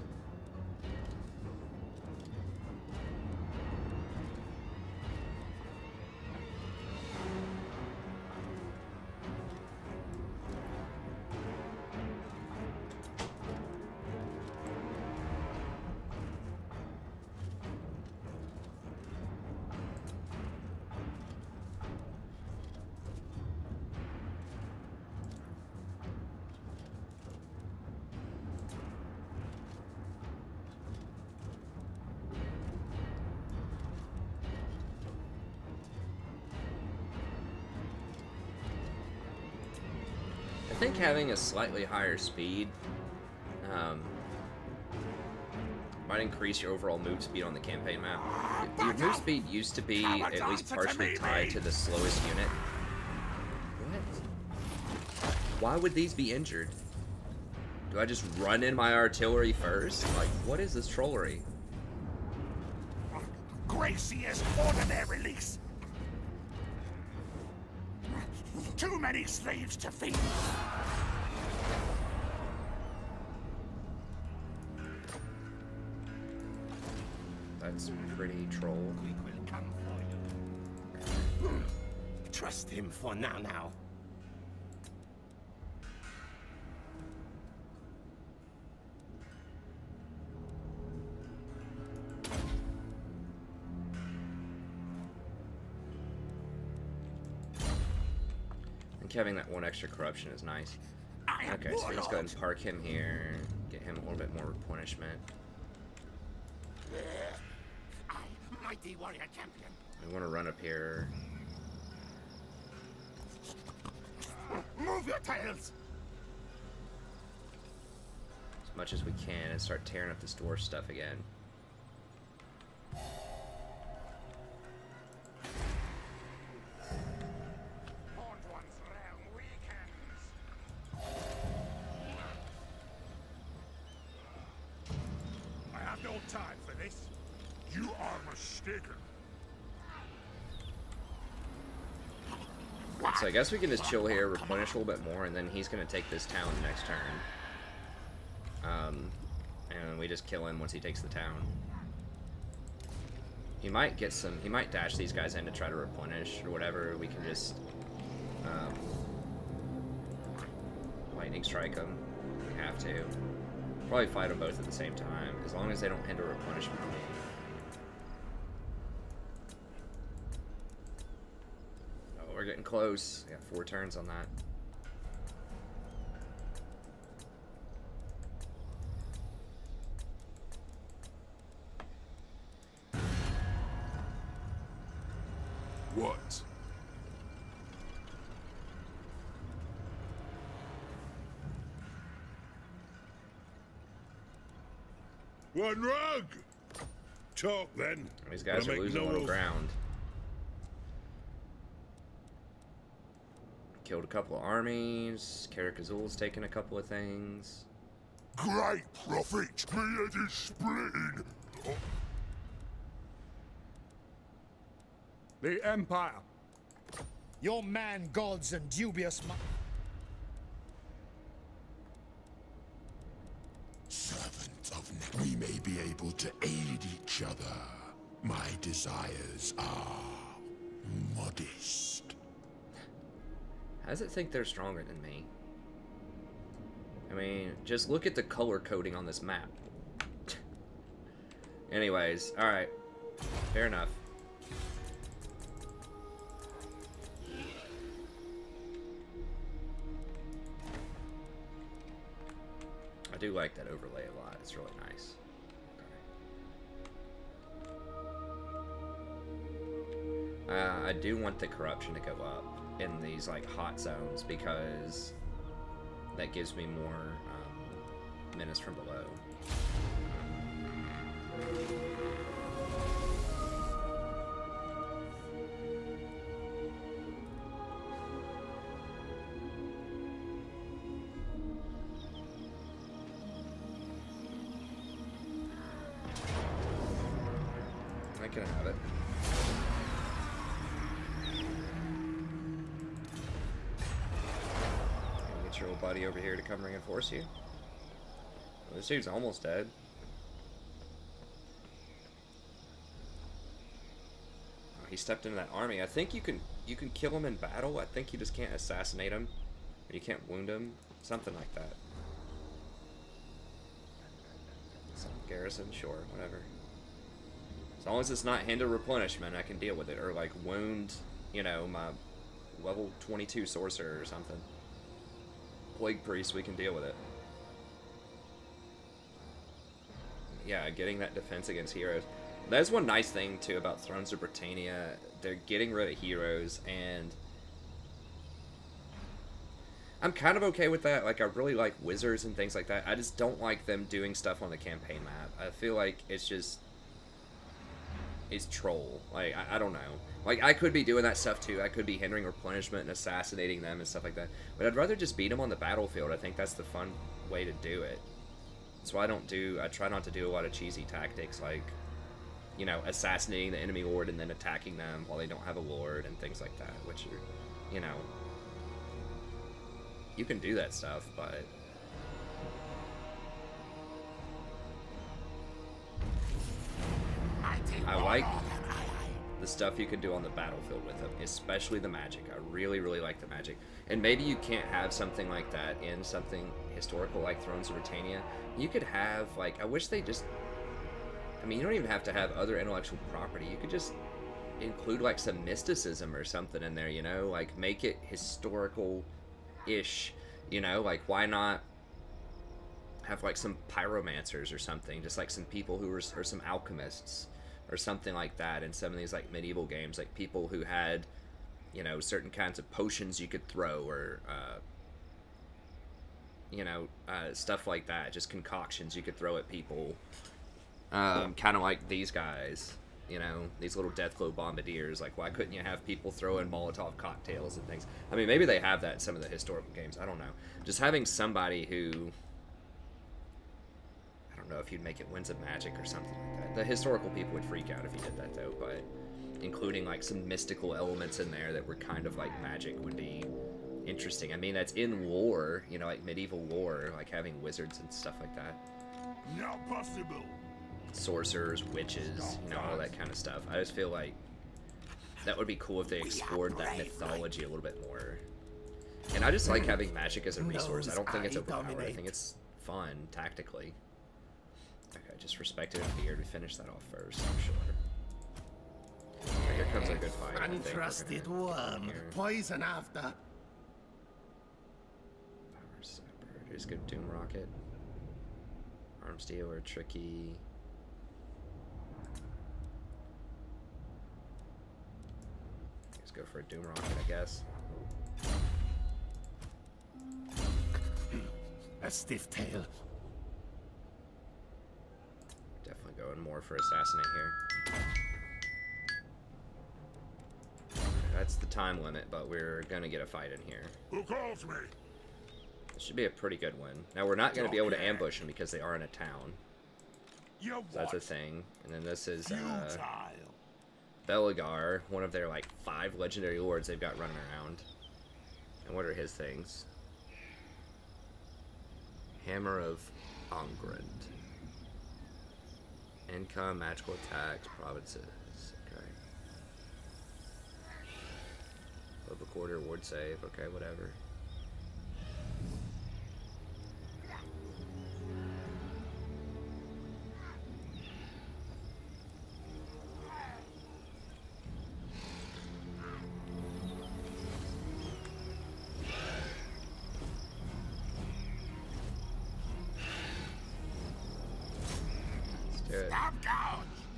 I think having a slightly higher speed might increase your overall move speed on the campaign map. Your move speed used to be at least partially tied to the slowest unit. What? Why would these be injured? Do I just run in my artillery first? Like, what is this trollery? Gracie is ordinary release. Too many slaves to feed. That's pretty troll. Queek will come for you. Trust him for now. I think having that one extra corruption is nice. Okay, so let's go ahead and park him here. Get him a little bit more replenishment. Mighty warrior champion. We want to run up here. Move your tails. As much as we can and start tearing up this dwarf stuff again. Horned One's realm weakens. I have no time for this. You are mistaken. So I guess we can just chill here, replenish a little bit more, and then he's going to take this town next turn. And we just kill him once he takes the town. He might get some, he might dash these guys in to try to replenish or whatever. We can just lightning strike them if we have to. Probably fight them both at the same time, as long as they don't hinder replenishment. Oh, we're getting close. We got 4 turns on that. What? One rug! Talk then. These guys I'll are make losing a no little move. ground. Killed a couple of armies. Karak Azul's taken a couple of things. Great prophet, me head is splitting. The Empire. Your man gods and dubious Servant of we we may be able to aid each other. My desires are modest. How does it think they're stronger than me? I mean, just look at the color coding on this map. Anyways, alright. Fair enough. I do like that overlay a lot. It's really nice. Okay. I do want the corruption to go up in these like hot zones because that gives me more menace from below. I can have it. Get your old buddy over here to come reinforce you. Well, this dude's almost dead. Oh, he stepped into that army. I think you can kill him in battle. I think you just can't assassinate him, or you can't wound him. Something like that. Some garrison, sure, whatever. As long as it's not hinder replenishment, I can deal with it. Or like wound, you know, my level 22 sorcerer or something. Plague priest, we can deal with it. Yeah, getting that defense against heroes. That's one nice thing too about Thrones of Britannia. They're getting rid of heroes, and I'm kind of okay with that. Like, I really like wizards and things like that. I just don't like them doing stuff on the campaign map. I feel like it's just... is troll. Like, I don't know. Like, I could be doing that stuff too. I could be hindering replenishment and assassinating them and stuff like that. But I'd rather just beat them on the battlefield. I think that's the fun way to do it. So I try not to do a lot of cheesy tactics like, you know, assassinating the enemy lord and then attacking them while they don't have a lord and things like that, which are, you know, you can do that stuff, but I like the stuff you can do on the battlefield with them, especially the magic. I really, really like the magic. And maybe you can't have something like that in something historical like Thrones of Britannia. You could have, like, I wish they just... I mean, you don't even have to have other intellectual property. You could just include, like, some mysticism or something in there, you know? Like, make it historical-ish, you know? Like, why not have, like, some pyromancers or something? Just, like, some people who were... or some alchemists or something like that in some of these, like, medieval games. Like, people who had, you know, certain kinds of potions you could throw, or, you know, stuff like that. Just concoctions you could throw at people. Kind of like these guys, you know, these little Deathglow Bombardiers. Like, why couldn't you have people throw in Molotov cocktails and things? I mean, maybe they have that in some of the historical games. I don't know. Just having somebody who... I don't know if you'd make it Winds of Magic or something like that. The historical people would freak out if you did that, though, but including, like, some mystical elements in there that were kind of like magic would be interesting. I mean, that's in lore, you know, like medieval lore, like having wizards and stuff like that. Not possible. Sorcerers, witches, you know, all that kind of stuff. I just feel like that would be cool if they explored that mythology a little bit more. And I just like having magic as a resource. I don't think it's overpowered. I think it's fun, tactically. Okay, just respected and feared. We finish that off first, I'm sure. Okay, here comes a good fight. Untrusted worm. Poison after. Power Sapper. Just go Doom Rocket. Arm Stealer, Tricky. Let's go for a Doom Rocket, I guess. A stiff tail. Definitely going more for Assassinate here. That's the time limit, but we're gonna get a fight in here. Who calls me? This should be a pretty good win. Now, we're not gonna be able to ambush them because they are in a town. So that's a thing. And then this is Belagar, one of their like 5 legendary lords they've got running around. And what are his things? Hammer of Ongrind. Income, magical attacks, provinces. Okay. Global quarter, ward save. Okay, whatever.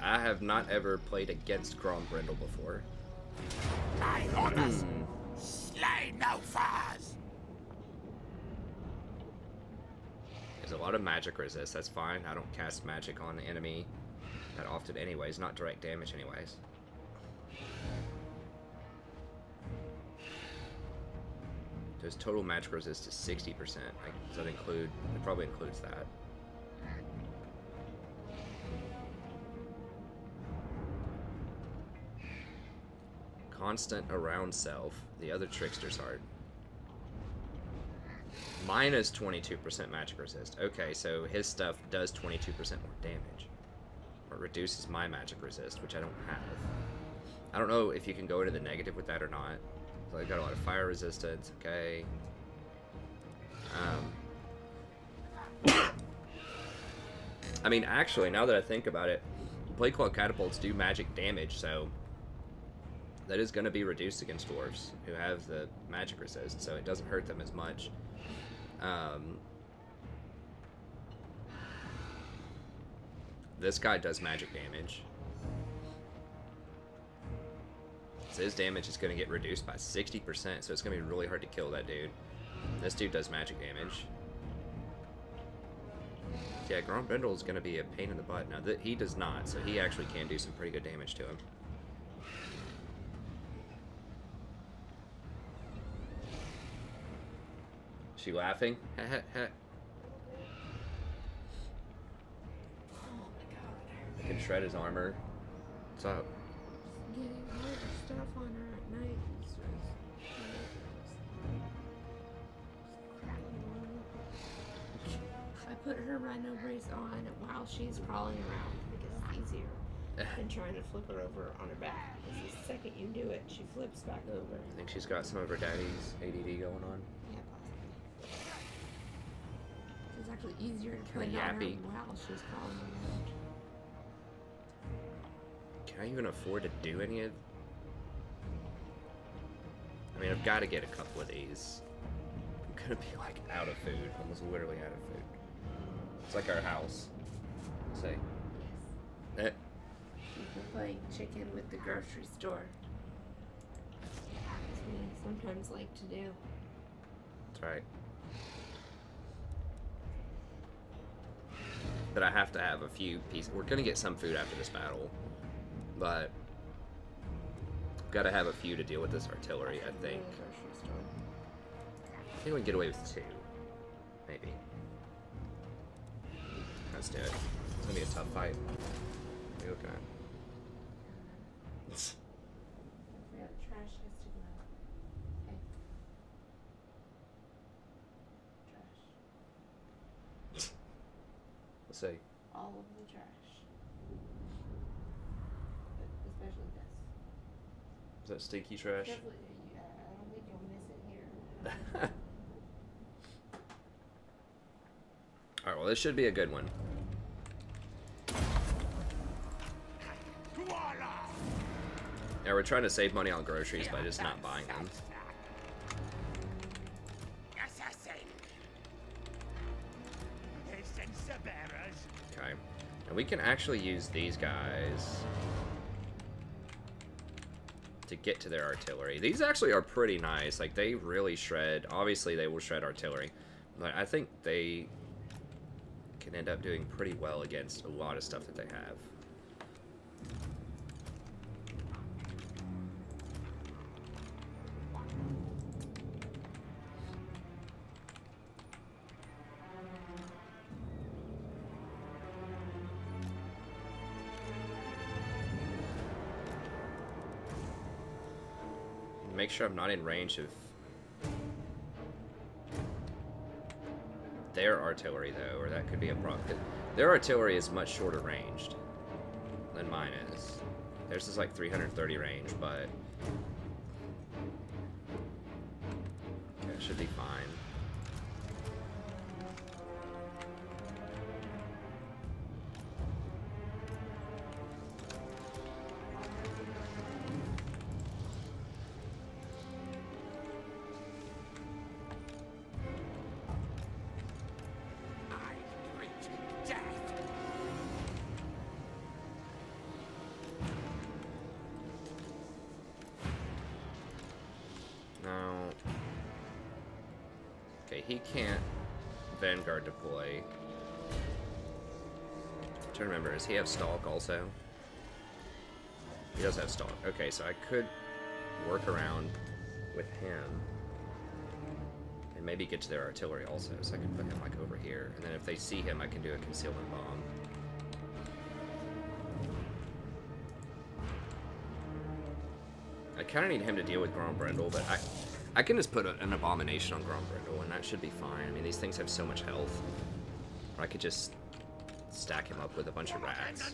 I have not ever played against Grombrindal before. My orders, slay no foes. There's a lot of magic resist. That's fine. I don't cast magic on the enemy that often anyways. Not direct damage anyways. Does total magic resist is 60%. Does that include... It probably includes that. Constant around self. The other trickster's heart. Minus 22% magic resist. Okay, so his stuff does 22% more damage. Or reduces my magic resist, which I don't have. I don't know if you can go into the negative with that or not. So I got a lot of fire resistance. Okay. I mean, actually, now that I think about it, Plague Claw catapults do magic damage, so that is going to be reduced against dwarves who have the magic resist, so it doesn't hurt them as much. This guy does magic damage. So his damage is going to get reduced by 60%, so it's going to be really hard to kill that dude. This dude does magic damage. Yeah, Grombrindal is going to be a pain in the butt. Now, he does not, so he actually can do some pretty good damage to him. She laughing? Oh my god. I can shred his armor. What's up? Getting all the stuff on her at night. I put her rhino brace on while she's crawling around because it's easier than trying to flip her over on her back. Because the second you do it, she flips back over. I think she's got some of her daddy's ADD going on. Yeah, possibly. It's actually easier to put Kinda it on her yappy. while she's crawling around. Can I even afford to do any of... I mean, I've got to get a couple of these. I'm gonna be, like, out of food. Almost literally out of food. It's like our house. Say. Yes. We're playing chicken with the grocery store. That's what I sometimes like to do. That's right. But I have to have a few pieces. We're gonna get some food after this battle. But... gotta have a few to deal with this artillery, I think. I think we can get away with 2. Maybe. Let's do it. It's gonna be a tough fight. What are you looking at? Yeah, the trash has to go out. Okay. Trash. Let's see. All of the trash. But especially this. Is that stinky trash? Carefully, yeah, I don't think you'll miss it here. Alright, well this should be a good one. Yeah, we're trying to save money on groceries by just not buying them. Okay. And we can actually use these guys to get to their artillery. These actually are pretty nice. Like, they really shred. Obviously, they will shred artillery. But I think they can end up doing pretty well against a lot of stuff that they have. Make sure I'm not in range of their artillery, though, or that could be a problem. Their artillery is much shorter ranged. than mine is. Theirs is like 330 range, but okay, it should be fine. Okay, he can't Vanguard deploy. I'm trying to remember, does he have Stalk also? He does have Stalk. Okay, so I could work around with him and maybe get to their artillery also, so I can put him like over here. And then if they see him, I can do a concealment bomb. I kind of need him to deal with Grombrindal, but I can just put an abomination on Grombrindal, and that should be fine. I mean, these things have so much health. Or I could just stack him up with a bunch of rats.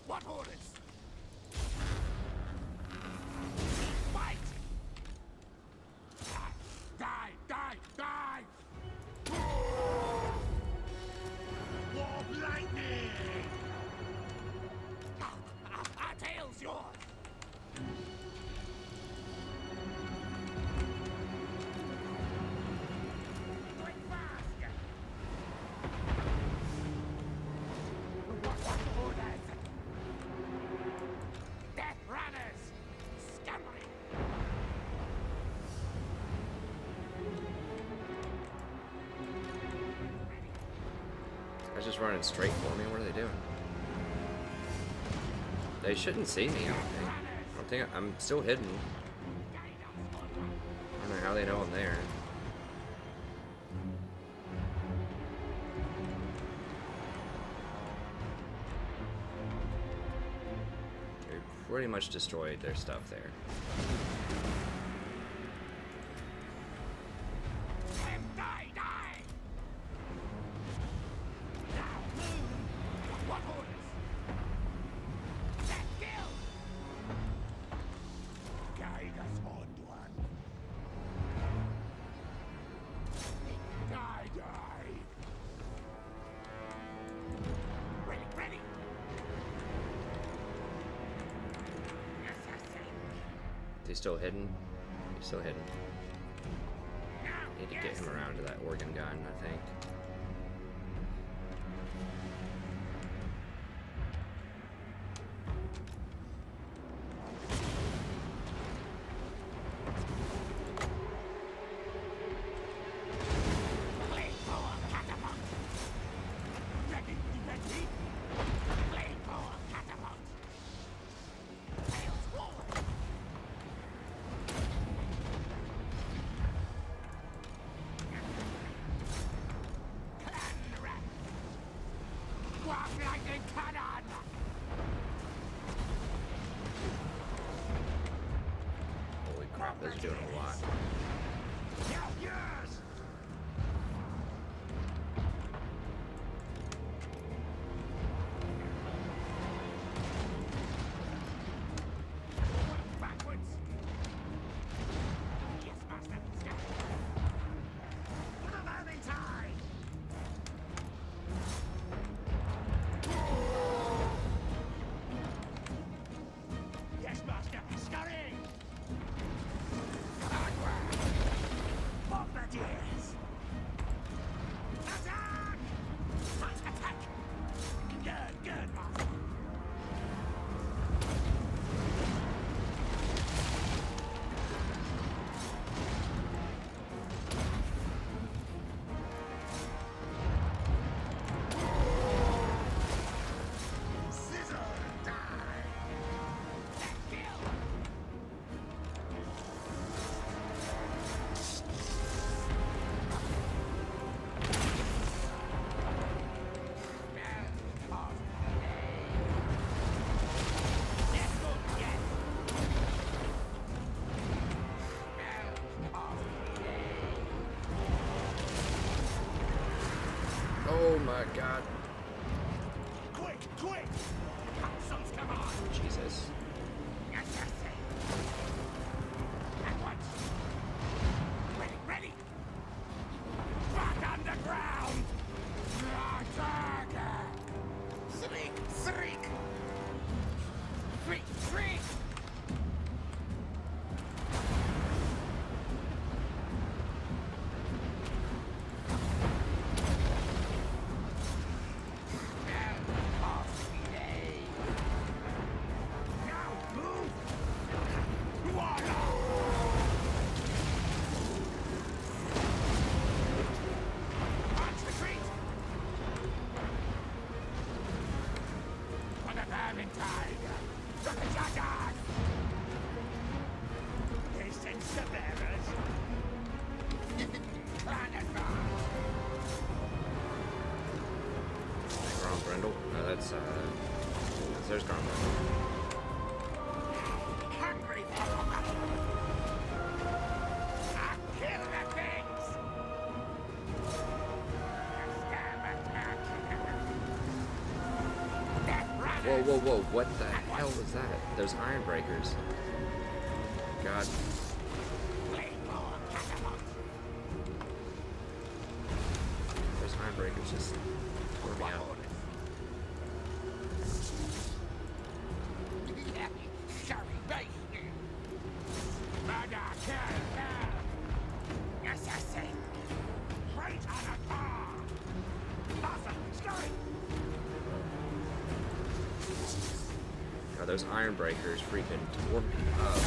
What orders? Fight! Die! Die! Die! Warp lightning! Our tail's yours! Just running straight for me. What are they doing? They shouldn't see me, I don't think. I'm still hidden. I don't know how they know I'm there. They pretty much destroyed their stuff there. He's still hidden? He's still hidden. Need to get him around to that organ gun, I think. Holy crap, those are doing a lot. Oh my god. Jesus. Ready! Back underground! Shriek! Shriek! Grombrindal? No, that's there's Grombrindal. Hungry I kill the things! Whoa, what the hell was that? Those iron breakers. God. Those iron breakers just tore me out. God, those iron breakers freaking tore me up.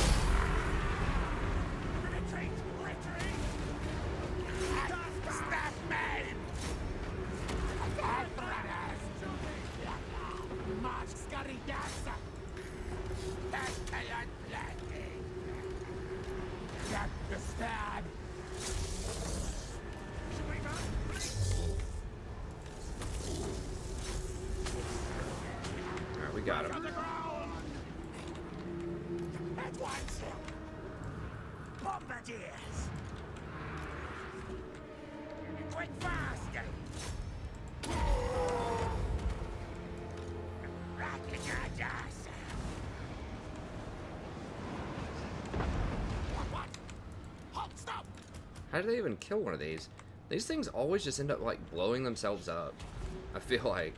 Alright, we got him. Bombardiers! Quick, fast! What? Halt, stop! How do they even kill one of these? These things always just end up like blowing themselves up. I feel like.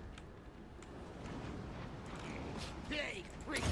Big, quick!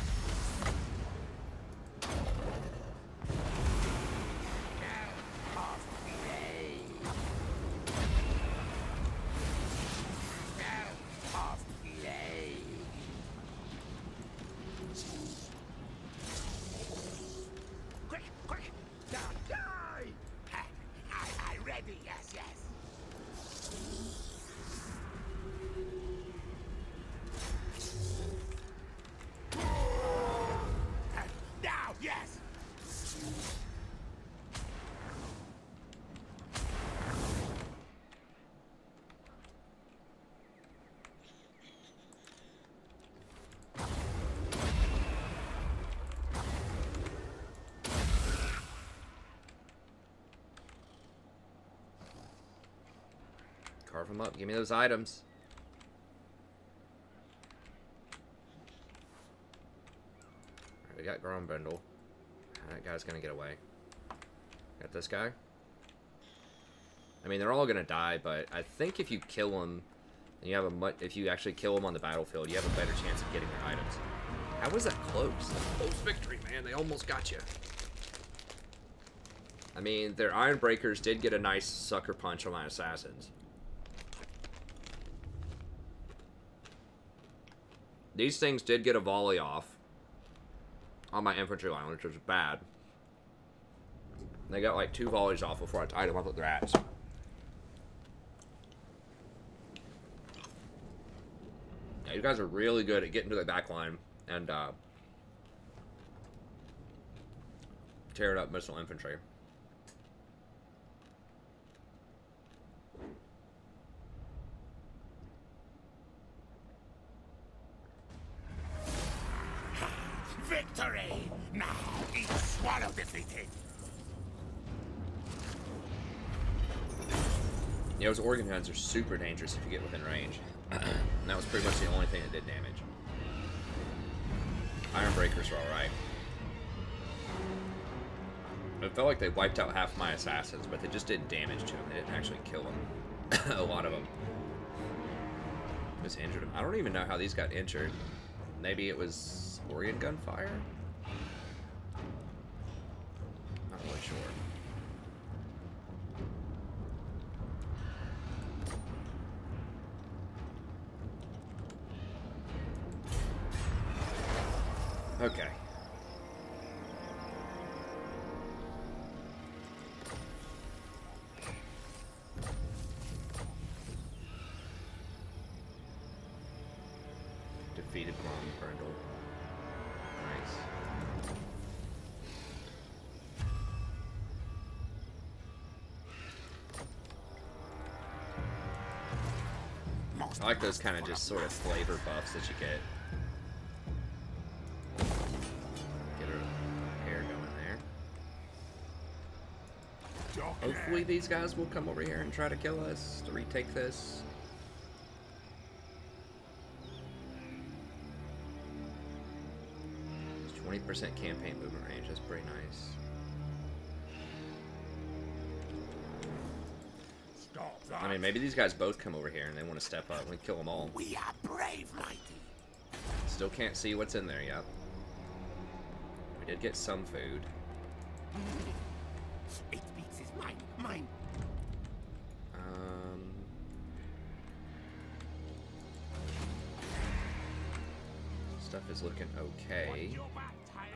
Carve them up. Give me those items. Alright, we got Grombrindal. That guy's gonna get away. Got this guy. I mean, they're all gonna die, but I think if you kill them, and you have if you actually kill them on the battlefield, you have a better chance of getting their items. How was that close? Close victory, man. They almost got you. I mean, their iron breakers did get a nice sucker punch on my assassins. These things did get a volley off on my infantry line, which was bad. They got like 2 volleys off before I tied them up with their axe. Yeah, you guys are really good at getting to the back line and tearing up missile infantry. Victory! Now, each swallow defeated. Yeah, those organ guns are super dangerous if you get within range. And that was pretty much the only thing that did damage. Iron Breakers are alright. It felt like they wiped out half my assassins, but they just did damage to them. They didn't actually kill them. A lot of them. Just injured them. I don't even know how these got injured. Maybe it was Orient gunfire? Not really sure. Okay. Defeated Grombrindal. Nice. I like those kind of just sort of flavor buffs that you get. Get a hair going there. Hopefully these guys will come over here and try to kill us to retake this. It's 20% campaign movement range. That's pretty nice. I mean, maybe these guys both come over here and they want to step up and we kill them all. We are brave, mighty. Still can't see what's in there yet. We did get some food. It beats his mine. Mine. Stuff is looking okay.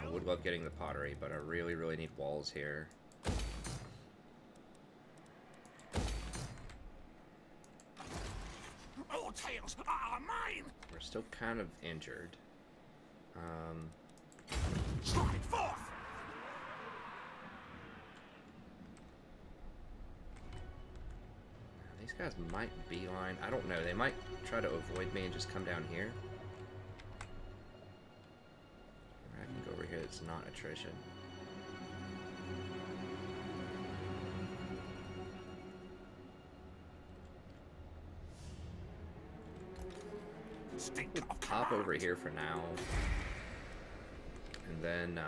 I would love getting the pottery, but I really, really need walls here. All tails are mine. We're still kind of injured. Strike forth. These guys might beeline. I don't know. They might try to avoid me and just come down here. Or I can go over here. It's not attrition. We'll pop over here for now, and then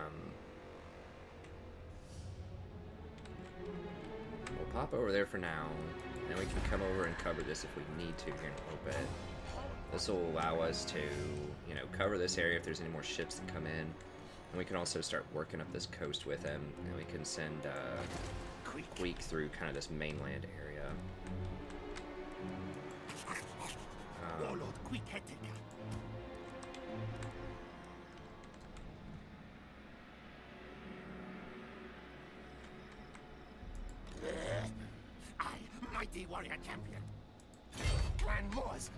we'll pop over there for now, and we can come over and cover this if we need to here in a little bit. This will allow us to, you know, cover this area if there's any more ships that come in, and we can also start working up this coast with him, and we can send Queek through kind of this mainland area. Warlord Queek. I, mighty warrior champion. Clan Moors.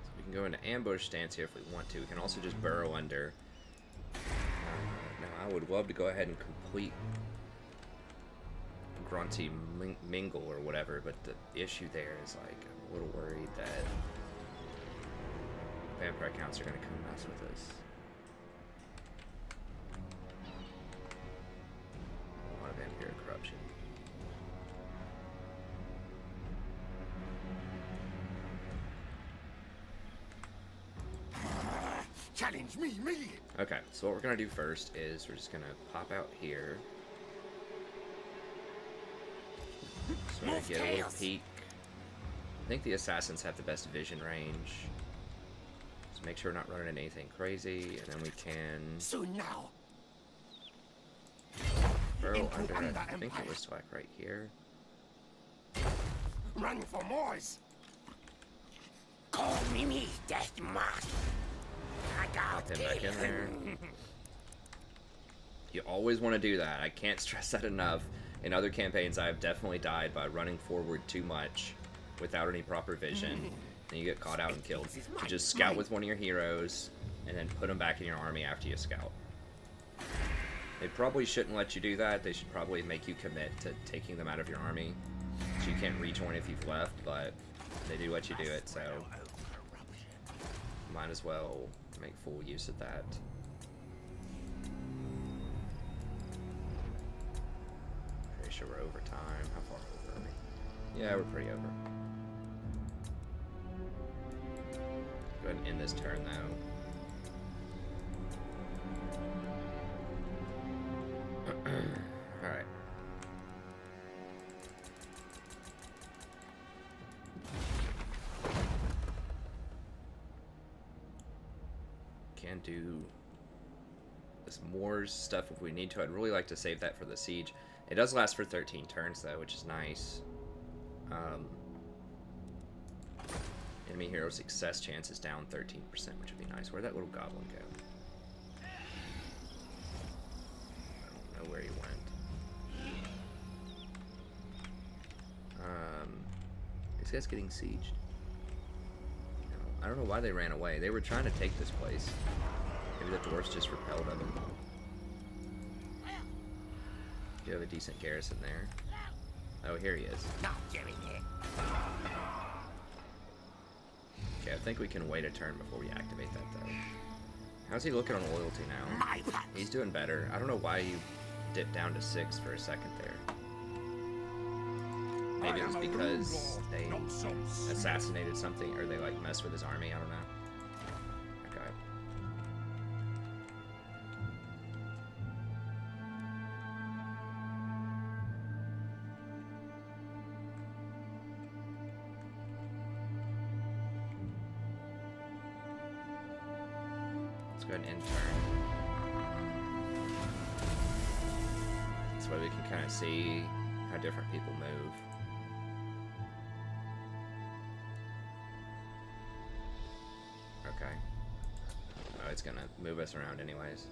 So we can go into ambush stance here if we want to. We can also just burrow under. Now I would love to go ahead and complete Grunty Mingle or whatever, but the issue there is, like, I'm a little worried that vampire counts are going to come mess with us. A lot of vampire corruption. Challenge me. Okay, so what we're going to do first is we're just going to pop out here. So I'm going to get a little peek. I think the assassins have the best vision range. So make sure we're not running into anything crazy, and then we can Soon now. burrow under, I think it was like right here. Run for Moors. Call me Death Mark. Pop him back in there. You always want to do that. I can't stress that enough. In other campaigns, I've definitely died by running forward too much without any proper vision. Then you get caught out and killed. You just scout with one of your heroes, and then put them back in your army after you scout. They probably shouldn't let you do that. They should probably make you commit to taking them out of your army, so you can't rejoin if you've left, but they do let you do it, so might as well make full use of that. Pretty sure we're over time. How far over are we? Yeah, we're pretty over. Go ahead and end this turn, though. can do this more stuff if we need to. I'd really like to save that for the siege. It does last for 13 turns though, which is nice. Enemy hero success chance is down 13%, which would be nice. Where'd that little goblin go? I don't know where he went. These guys getting sieged. I don't know why they ran away. They were trying to take this place. Maybe the dwarfs just repelled of them. You have a decent garrison there. Oh, here he is. Okay, I think we can wait a turn before we activate that, though. How's he looking on loyalty now? He's doing better. I don't know why you dipped down to 6 for a second there. Maybe it was because they assassinated something, or they, like, messed with his army. I don't know. Okay. Let's go ahead and end turn. This way we can kind of see how different people move. Okay. Oh, it's gonna move us around anyways.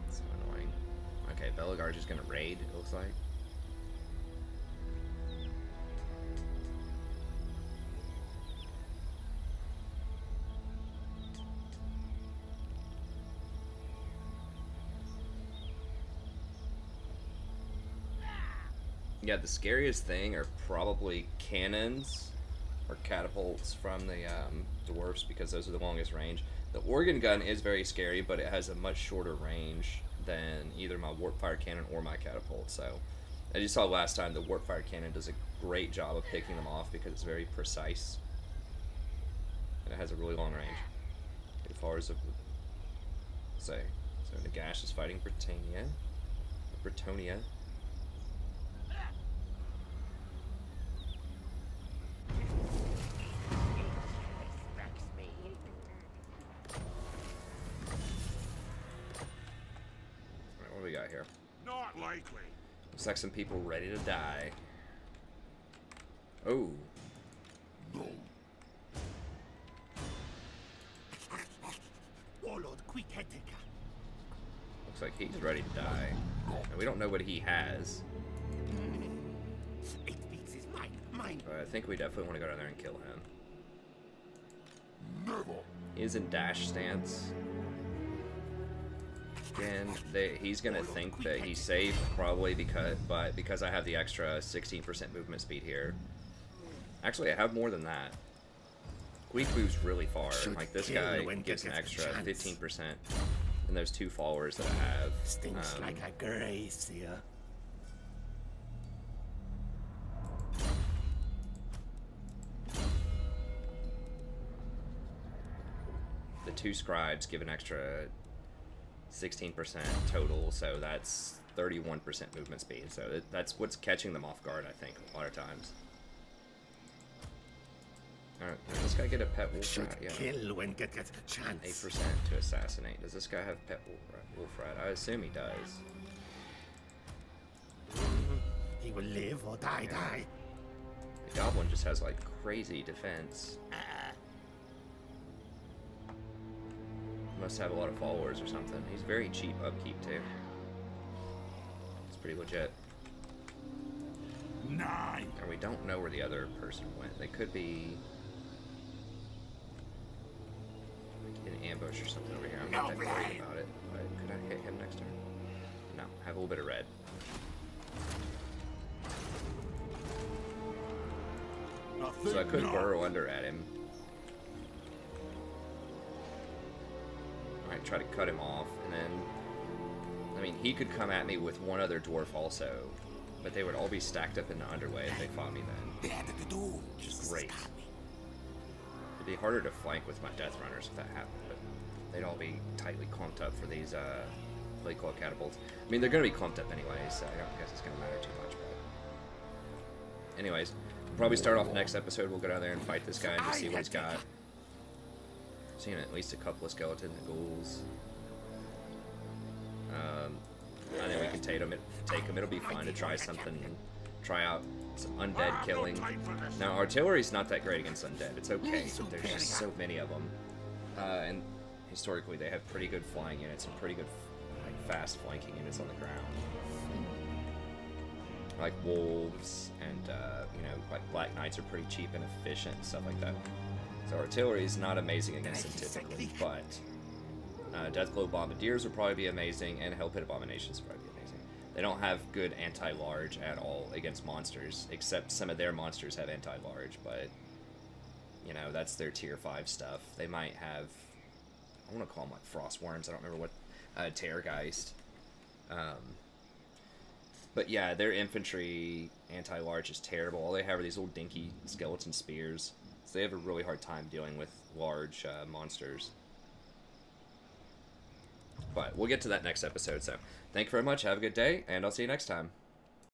So annoying. Okay, Belagar's just gonna raid, it looks like. Yeah, the scariest thing are probably cannons or catapults from the dwarfs, because those are the longest range. The organ gun is very scary, but it has a much shorter range than either my warp fire cannon or my catapult. So, as you saw last time, the warp fire cannon does a great job of picking them off because it's very precise. And it has a really long range. As far as say, so Nagash is fighting Britannia. Here. Not likely. Looks like some people ready to die. Oh. No. Warlord Queek. Looks like he's ready to die. And we don't know what he has. It beats his mine. But I think we definitely want to go down there and kill him. Never. He is in dash stance. Again, he's gonna think that he's safe, probably because I have the extra 16% movement speed here. Actually, I have more than that. Queek moves really far. Like, this guy gets an extra 15% in those 2 followers that I have. Stinks like a gracier. The 2 scribes give an extra 16% total, so that's 31% movement speed. So that's what's catching them off guard, I think, a lot of times. Alright, does this guy get a pet wolf rat? Yeah. Kill when get a chance. 8% to assassinate. Does this guy have pet wolf rat? I assume he does. He will live or die. The goblin just has, like, crazy defense. Must have a lot of followers or something. He's very cheap upkeep too. It's pretty legit. 9. And we don't know where the other person went. They could be like in ambush or something over here. I'm not that worried about it. But could I hit him next turn? No. Have a little bit of red. So I could burrow under at him. Alright, try to cut him off, and then, I mean, he could come at me with one other dwarf also, but they would all be stacked up in the underway if they fought me then. Which is great. It'd be harder to flank with my death runners if that happened, but they'd all be tightly clumped up for these Blade Claw catapults. I mean, they're going to be clumped up anyway, so I don't guess it's going to matter too much. But anyways, we'll probably start off next episode. We'll go down there and fight this guy and just see what he's got. Seeing at least a couple of skeleton ghouls. I think we can take them. It'll be fun to try something, try out some undead killing. Now, artillery's not that great against undead. It's okay, but there's just so many of them. And historically, they have pretty good flying units and pretty good, like, fast flanking units on the ground. Like wolves and, you know, like Black Knights are pretty cheap and efficient and stuff like that. So artillery is not amazing against them typically, but Deathglow Bombardiers will probably be amazing, and Hell Pit Abominations will probably be amazing. They don't have good anti-large at all against monsters, except some of their monsters have anti-large, but, you know, that's their tier 5 stuff. They might have, I want to call them like Frost Worms, I don't remember what, Terrorgeist. But yeah, their infantry anti-large is terrible. All they have are these little dinky skeleton spears, so they have a really hard time dealing with large monsters. But we'll get to that next episode, so thank you very much, have a good day, and I'll see you next time.